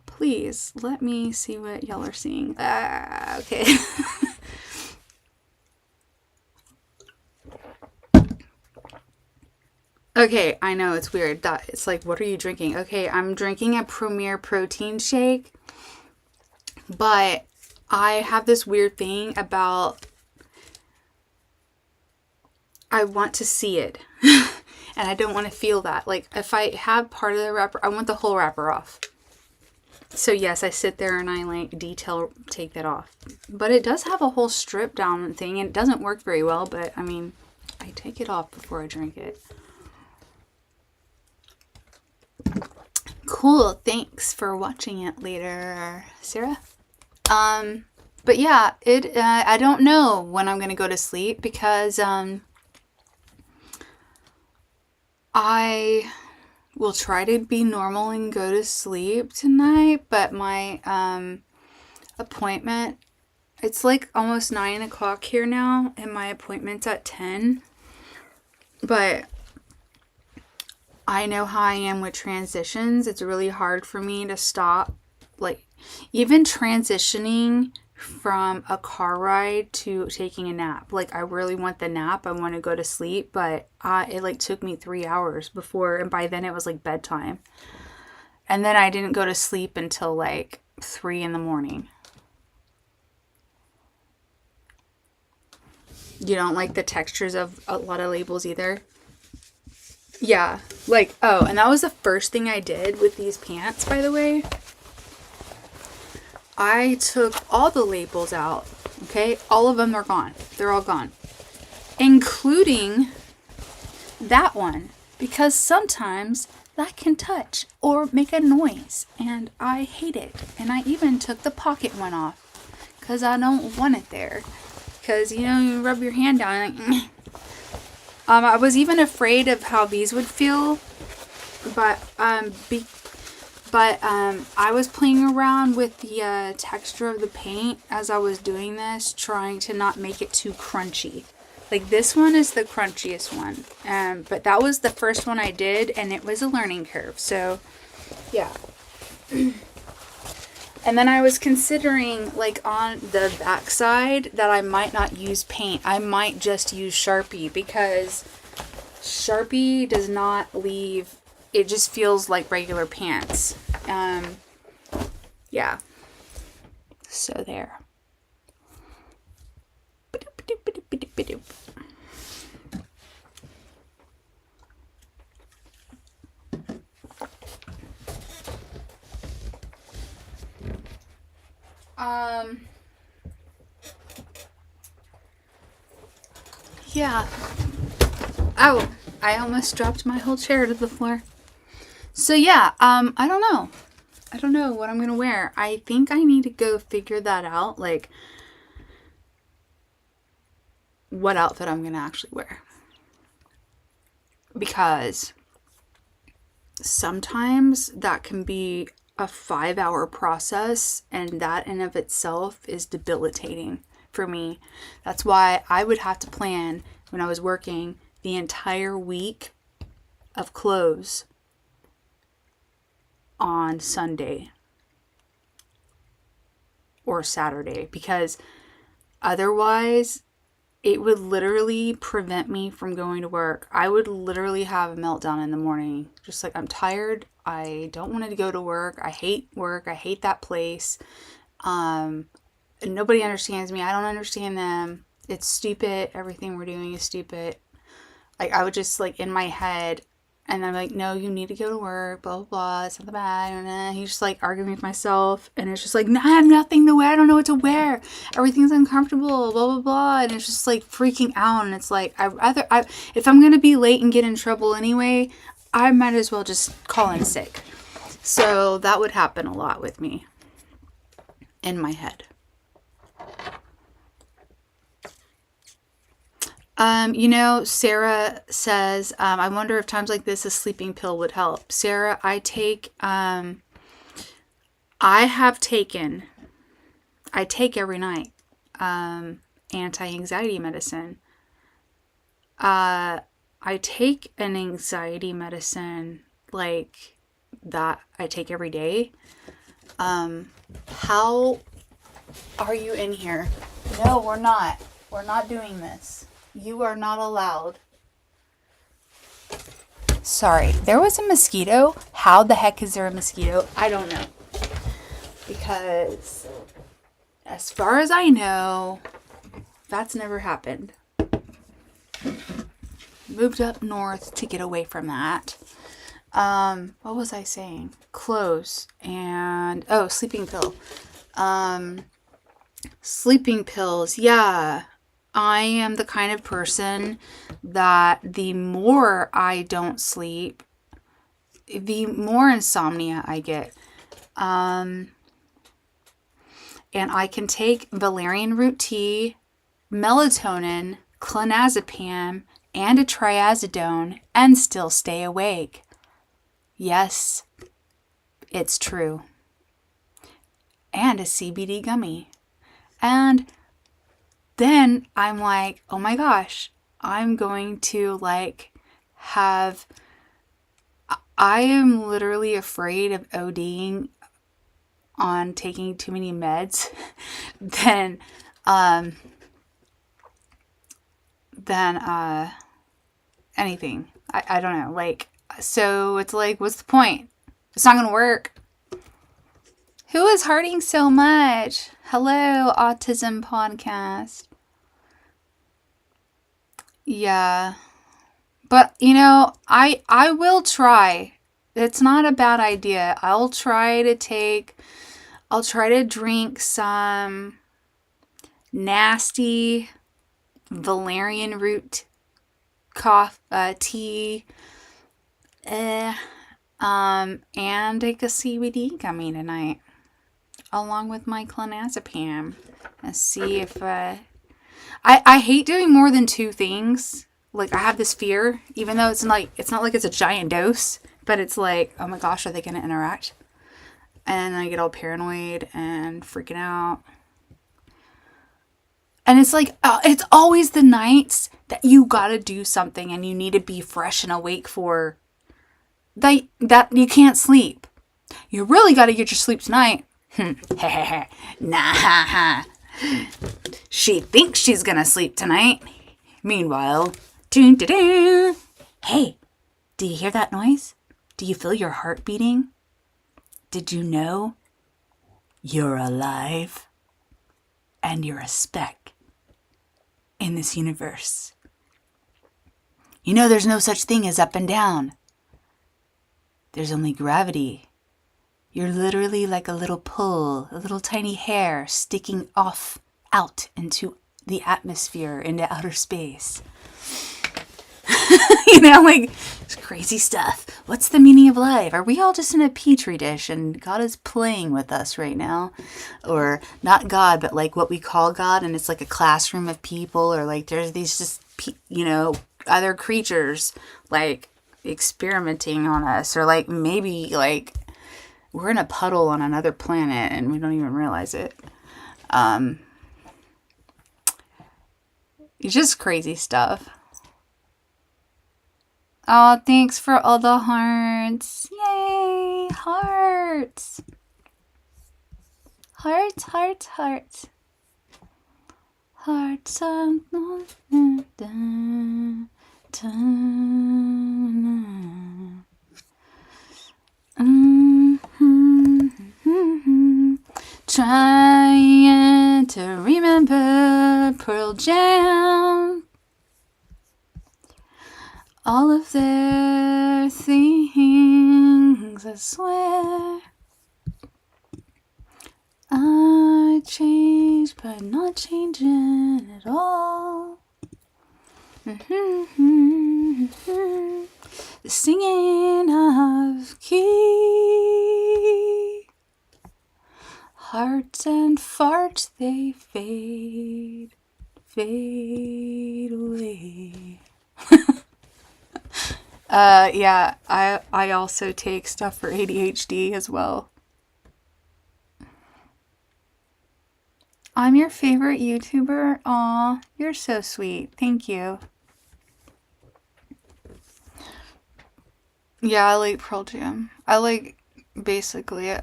Please, let me see what y'all are seeing. Okay. Okay, I know it's weird. It's like, what are you drinking? Okay, I'm drinking a Premier protein shake. But I have this weird thing about, I want to see it. And I don't want to feel that. Like, if I have part of the wrapper, I want the whole wrapper off. So yes, I sit there and I like take that off. But it does have a whole strip down thing, and it doesn't work very well, but I mean, I take it off before I drink it. Cool, thanks for watching it later, Sarah. But yeah, I don't know when I'm gonna go to sleep because I will try to be normal and go to sleep tonight, but my appointment, it's like almost 9 o'clock here now, and my appointment's at 10. But I know how I am with transitions. It's really hard for me to stop, like, even transitioning from a car ride to taking a nap. Like, I really want the nap. I want to go to sleep, but it like took me 3 hours before, and by then it was like bedtime. And then I didn't go to sleep until like 3 in the morning. You don't like the textures of a lot of labels either? Yeah, like, oh, and that was the first thing I did with these pants, by the way. I took all the labels out, okay? All of them are gone. They're all gone. Including that one, because sometimes that can touch or make a noise, and I hate it. And I even took the pocket one off because I don't want it there. Because, you know, you rub your hand down and like, I was even afraid of how these would feel But I was playing around with the texture of the paint as I was doing this, trying to not make it too crunchy. Like this one is the crunchiest one, but that was the first one I did, and it was a learning curve. So, yeah. And then I was considering, like, on the back side that I might not use paint. I might just use Sharpie, because Sharpie does not leave, it just feels like regular pants. Yeah. So there. Yeah. Oh, I almost dropped my whole chair to the floor. So yeah, I don't know. I don't know what I'm going to wear. I think I need to go figure that out, like what outfit I'm going to actually wear. Because sometimes that can be a 5-hour process, and that in of itself is debilitating for me. That's why I would have to plan, when I was working, the entire week of clothes on Sunday or Saturday, because otherwise it would literally prevent me from going to work. I would literally have a meltdown in the morning. Just like, I'm tired. I don't want to go to work. I hate work. I hate that place. Nobody understands me. I don't understand them. It's stupid. Everything we're doing is stupid. Like, I would just, like, in my head, and I'm like, no, you need to go to work, blah, blah, blah, it's not that bad, and he's just, like, arguing with myself, and it's just like, no, I have nothing to wear, I don't know what to wear, everything's uncomfortable, blah, blah, blah, and it's just, like, freaking out, and it's like, if I'm gonna be late and get in trouble anyway, I might as well just call in sick. So that would happen a lot with me, in my head. Sarah says, I wonder if times like this a sleeping pill would help. Sarah, I take every night, anti-anxiety medicine. I take an anxiety medicine like that I take every day. How are you in here? No, we're not. We're not doing this. You are not allowed. Sorry, there was a mosquito. How the heck is there a mosquito? I don't know. Because as far as I know, that's never happened. Moved up north to get away from that. What was I saying? Clothes and sleeping pill. Sleeping pills, yeah. I am the kind of person that the more I don't sleep, the more insomnia I get. And I can take valerian root tea, melatonin, clonazepam, and a triazidone and still stay awake. Yes, it's true. And a CBD gummy. And then I'm like, oh my gosh, I'm going to I am literally afraid of ODing on taking too many meds than anything. I don't know. So it's like, what's the point? It's not going to work. Who is hurting so much? Hello, Autism Podcast. Yeah. But, I will try. It's not a bad idea. I'll try to drink some nasty valerian root tea. And take a CBD gummy tonight, along with my clonazepam, and see if I hate doing more than 2 things. Like, I have this fear, even though it's not like it's a giant dose, But it's like, oh my gosh, are they going to interact? And I get all paranoid and freaking out. And it's like, it's always the nights that you got to do something and you need to be fresh and awake for that you can't sleep. You really got to get your sleep tonight. Nah. She thinks she's going to sleep tonight. Meanwhile, hey, do you hear that noise? Do you feel your heart beating? Did you know you're alive and you're a speck in this universe? You know there's no such thing as up and down. There's only gravity. You're literally like a little pull, a little tiny hair sticking off out into the atmosphere, into outer space. You know, like, it's crazy stuff. What's the meaning of life? Are we all just in a petri dish and God is playing with us right now? Or not God, but like what we call God, and it's like a classroom of people, or like there's these just, other creatures like experimenting on us, or like maybe like we're in a puddle on another planet and we don't even realize it. It's just crazy stuff. Oh, thanks for all the hearts. Yay, hearts. Hearts, hearts, hearts. Hearts of trying to remember Pearl Jam. All of their things, I swear. I changed, but not changing at all. The singing of key. Hearts and farts, they fade away. Yeah, I also take stuff for ADHD as well. I'm your favorite YouTuber. Aw, you're so sweet. Thank you. Yeah, I like Pearl Jam. I like basically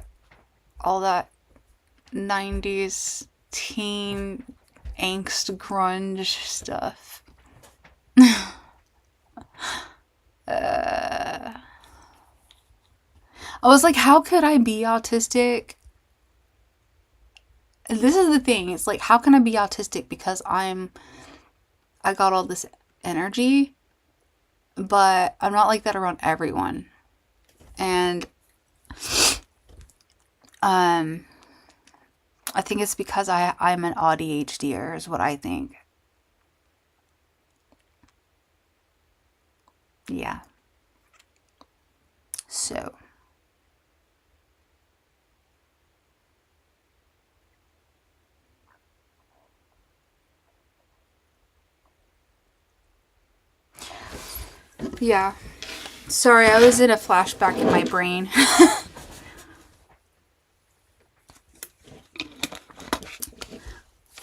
all that 90s teen angst grunge stuff. I was like, how could I be autistic? This is the thing. It's like, how can I be autistic? Because I got all this energy, but I'm not like that around everyone. And I think it's because I'm an ADHDer is what I think. Yeah. So. Yeah. Sorry, I was in a flashback in my brain.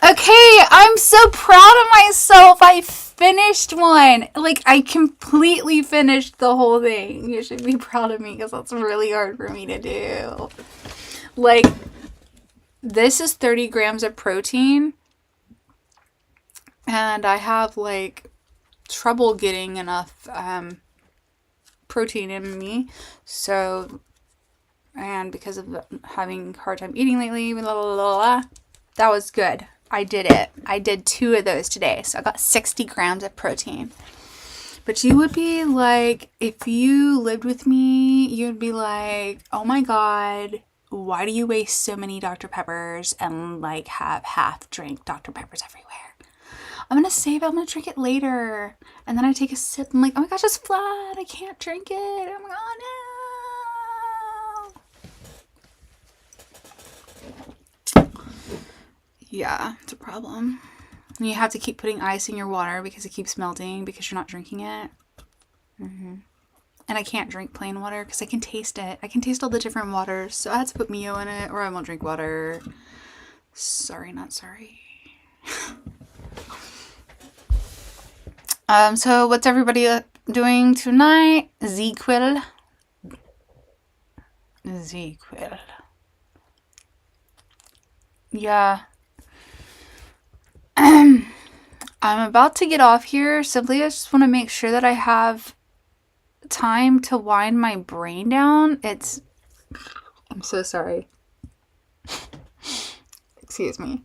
Okay, I'm so proud of myself. I finished one. Like, I completely finished the whole thing. You should be proud of me because that's really hard for me to do. Like, this is 30 grams of protein. And I have, like, trouble getting enough protein in me. So, and because of having a hard time eating lately, blah, blah, blah, blah, that was good. I did it. I did 2 of those today. So I got 60 grams of protein. But you would be like, if you lived with me, you'd be like, oh my God, why do you waste so many Dr. Peppers and like have half drink Dr. Peppers everywhere? I'm going to save it. I'm going to drink it later. And then I take a sip. I'm like, oh my gosh, it's flat. I can't drink it. Oh my God, no. Yeah, it's a problem. And you have to keep putting ice in your water because it keeps melting because you're not drinking it. And I can't drink plain water because I can taste it. I can taste all the different waters. So I had to put Mio in it or I won't drink water. Sorry, not sorry. So what's everybody doing tonight? Zequel. Yeah. I'm about to get off here. Simply, I just want to make sure that I have time to wind my brain down. I'm so sorry. Excuse me.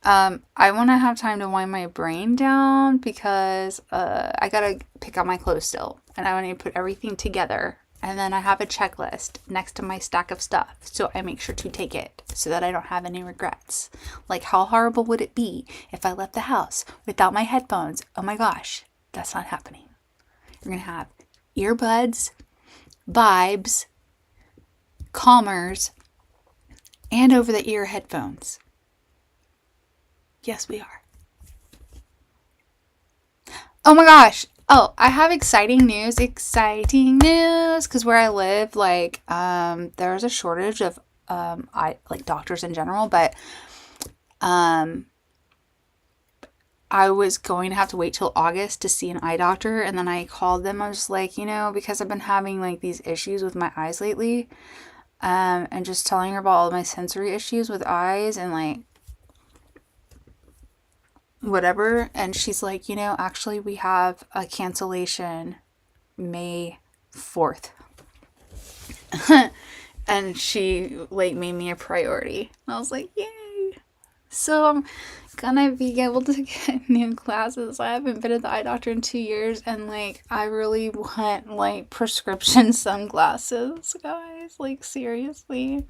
I want to have time to wind my brain down because I gotta pick out my clothes still, and I want to put everything together. And then I have a checklist next to my stack of stuff, so I make sure to take it so that I don't have any regrets. Like, how horrible would it be if I left the house without my headphones? Oh my gosh, that's not happening. You're gonna have earbuds, vibes, calmers, and over-the-ear headphones. Yes, we are. Oh my gosh. Oh, I have exciting news. Because where I live, like, there's a shortage of, doctors in general, but, I was going to have to wait till August to see an eye doctor, and then I called them. I was like, because I've been having, like, these issues with my eyes lately, and just telling her about all my sensory issues with eyes, and, like, whatever. And she's like, actually we have a cancellation May 4th. And she, like, made me a priority. I was like, yay. So I'm gonna be able to get new glasses. I haven't been at the eye doctor in 2 years, and, like, I really want, like, prescription sunglasses, guys. Like, seriously.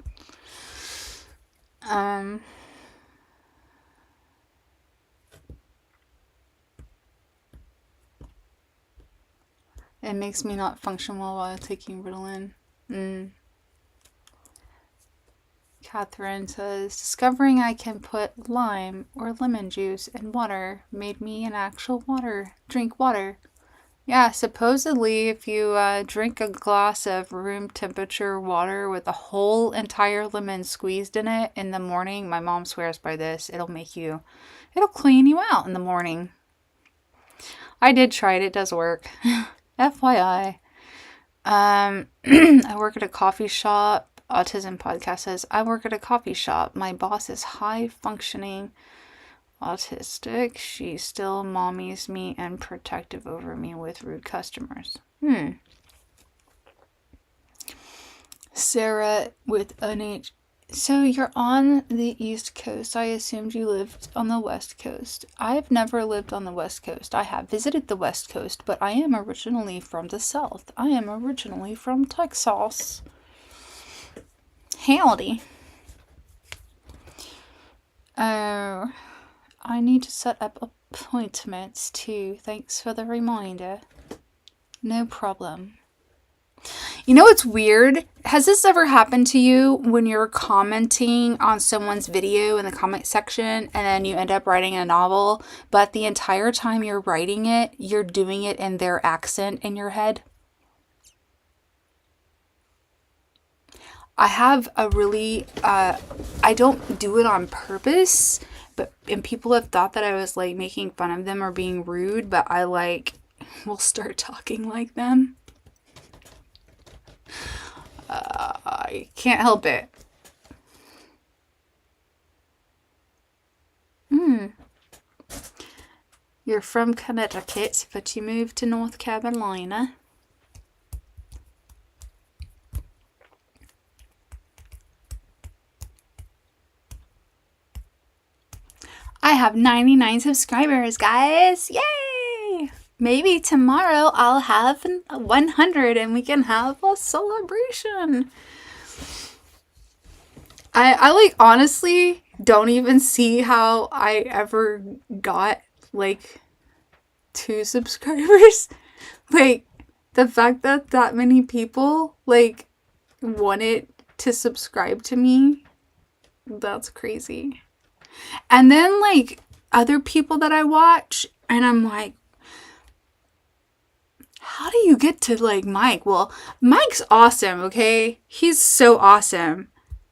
It makes me not function well while taking Ritalin. Catherine says, discovering I can put lime or lemon juice in water made me an actual drink water. Yeah, supposedly if you drink a glass of room temperature water with a whole entire lemon squeezed in it in the morning, my mom swears by this, it'll clean you out in the morning. I did try it. It does work. FYI. I work at a coffee shop. Autism podcast says, I work at a coffee shop. My boss is high functioning autistic. She still mommies me and protective over me with rude customers. Sarah with NH. So you're on the East Coast. I assumed you lived on the West Coast. I've never lived on the West Coast. I have visited the West Coast, but I am originally from the South. I am originally from Texas. Howdy. Oh, I need to set up appointments too. Thanks for the reminder. No problem. You know what's weird? Has this ever happened to you when you're commenting on someone's video in the comment section and then you end up writing a novel, but the entire time you're writing it, you're doing it in their accent in your head? I have a really, I don't do it on purpose, and people have thought that I was, like, making fun of them or being rude, but I, like, will start talking like them. I can't help it. You're from Connecticut, but you moved to North Carolina. I have 99 subscribers, guys. Yay! Maybe tomorrow I'll have 100 and we can have a celebration. I like, honestly don't even see how I ever got, like, 2 subscribers. Like, the fact that that many people, like, wanted to subscribe to me, that's crazy. And then, like, other people that I watch, and I'm like, how do you get to like Mike? Well, Mike's awesome, okay? He's so awesome.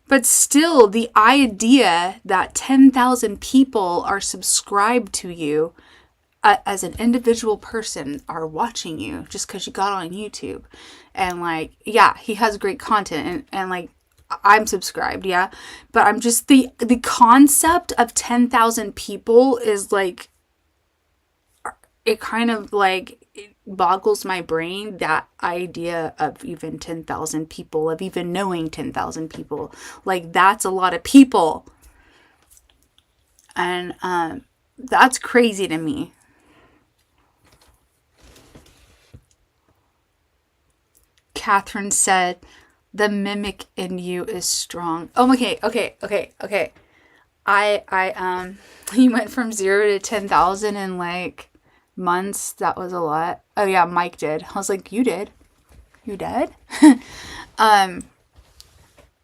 But still, the idea that 10,000 people are subscribed to you as an individual person, are watching you just because you got on YouTube. And like, yeah, he has great content, and like, I'm subscribed, yeah. But I'm just, the concept of 10,000 people is like, it kind of like, it boggles my brain, that idea of even 10,000 people, of even knowing 10,000 people. Like, that's a lot of people. And that's crazy to me. Catherine said, the mimic in you is strong. Oh, okay. You went from 0 to 10,000 in like months. That was a lot. Oh yeah, Mike did. I was like, you did?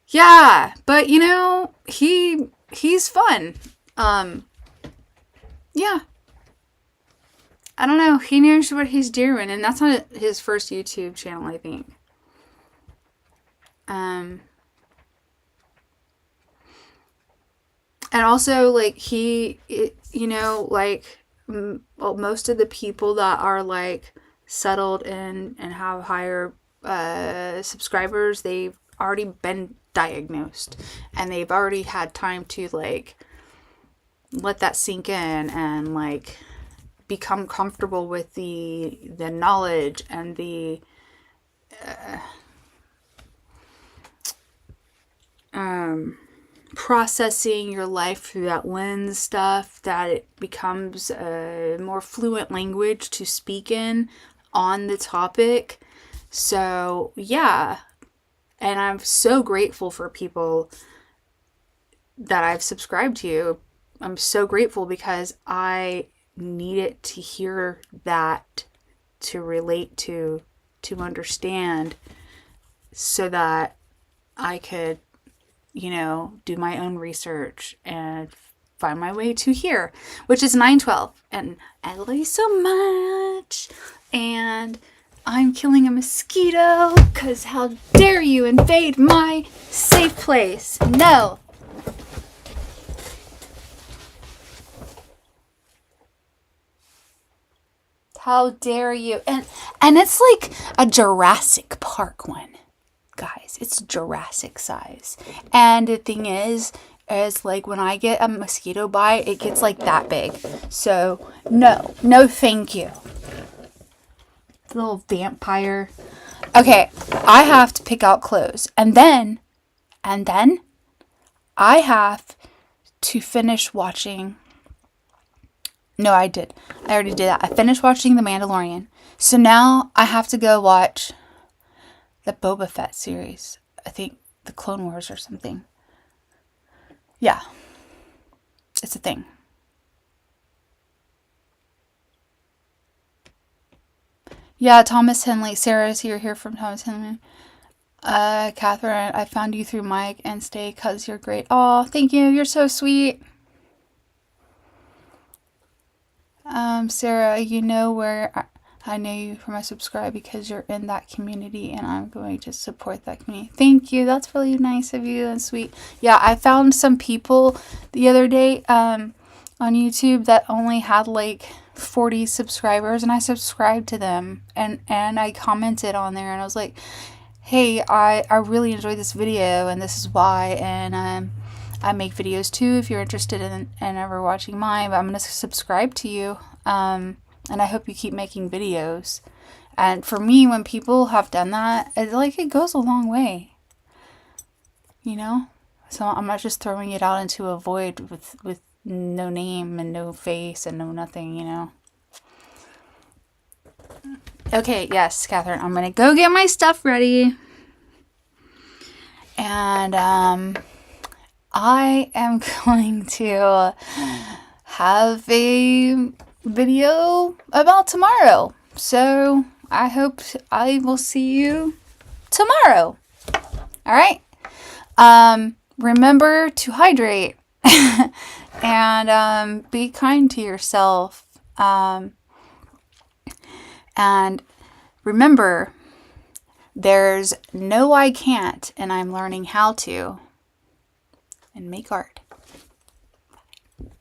Yeah, but you know, he's fun. Yeah. I don't know. He knows what he's doing, and that's not his first YouTube channel, I think. And also, like, most of the people that are, like, settled and have higher subscribers, they've already been diagnosed. And they've already had time to, like, let that sink in and, like, become comfortable with the knowledge and the processing your life through that lens stuff, that it becomes a more fluent language to speak in on the topic. So yeah, and I'm so grateful for people that I've subscribed to. I'm so grateful because I needed to hear that, to relate to understand, so that I could, do my own research and find my way to here, which is 912. And I love you so much. And I'm killing a mosquito, because how dare you invade my safe place? No. How dare you? And it's like a Jurassic Park one. Guys, it's Jurassic size. And the thing is like, when I get a mosquito bite, it gets like that big. So no thank you. The little vampire. Okay, I have to pick out clothes, and then I have to finish watching. No, I already did that. I finished watching The Mandalorian. So now I have to go watch the Boba Fett series. I think the Clone Wars or something. Yeah. It's a thing. Yeah, Thomas Henley. Sarah, you're here from Thomas Henley. Catherine, I found you through Mike and Stay, cause you're great. Oh, thank you. You're so sweet. Sarah, you know where I know you from my subscribe, because you're in that community, and I'm going to support that community. Thank you. That's really nice of you and sweet. Yeah, I found some people the other day on YouTube that only had like 40 subscribers, and I subscribed to them, and I commented on there, and I was like, hey, I really enjoyed this video, and this is why, and I make videos too if you're interested in ever watching mine, but I'm going to subscribe to you. And I hope you keep making videos. And for me, when people have done that, it goes a long way. So I'm not just throwing it out into a void with no name and no face and no nothing, Okay, yes, Catherine, I'm going to go get my stuff ready. And I am going to have a video about tomorrow. So I hope I will see you tomorrow. All right. Remember to hydrate and be kind to yourself. And remember, there's no I can't, and I'm learning how to. And make art.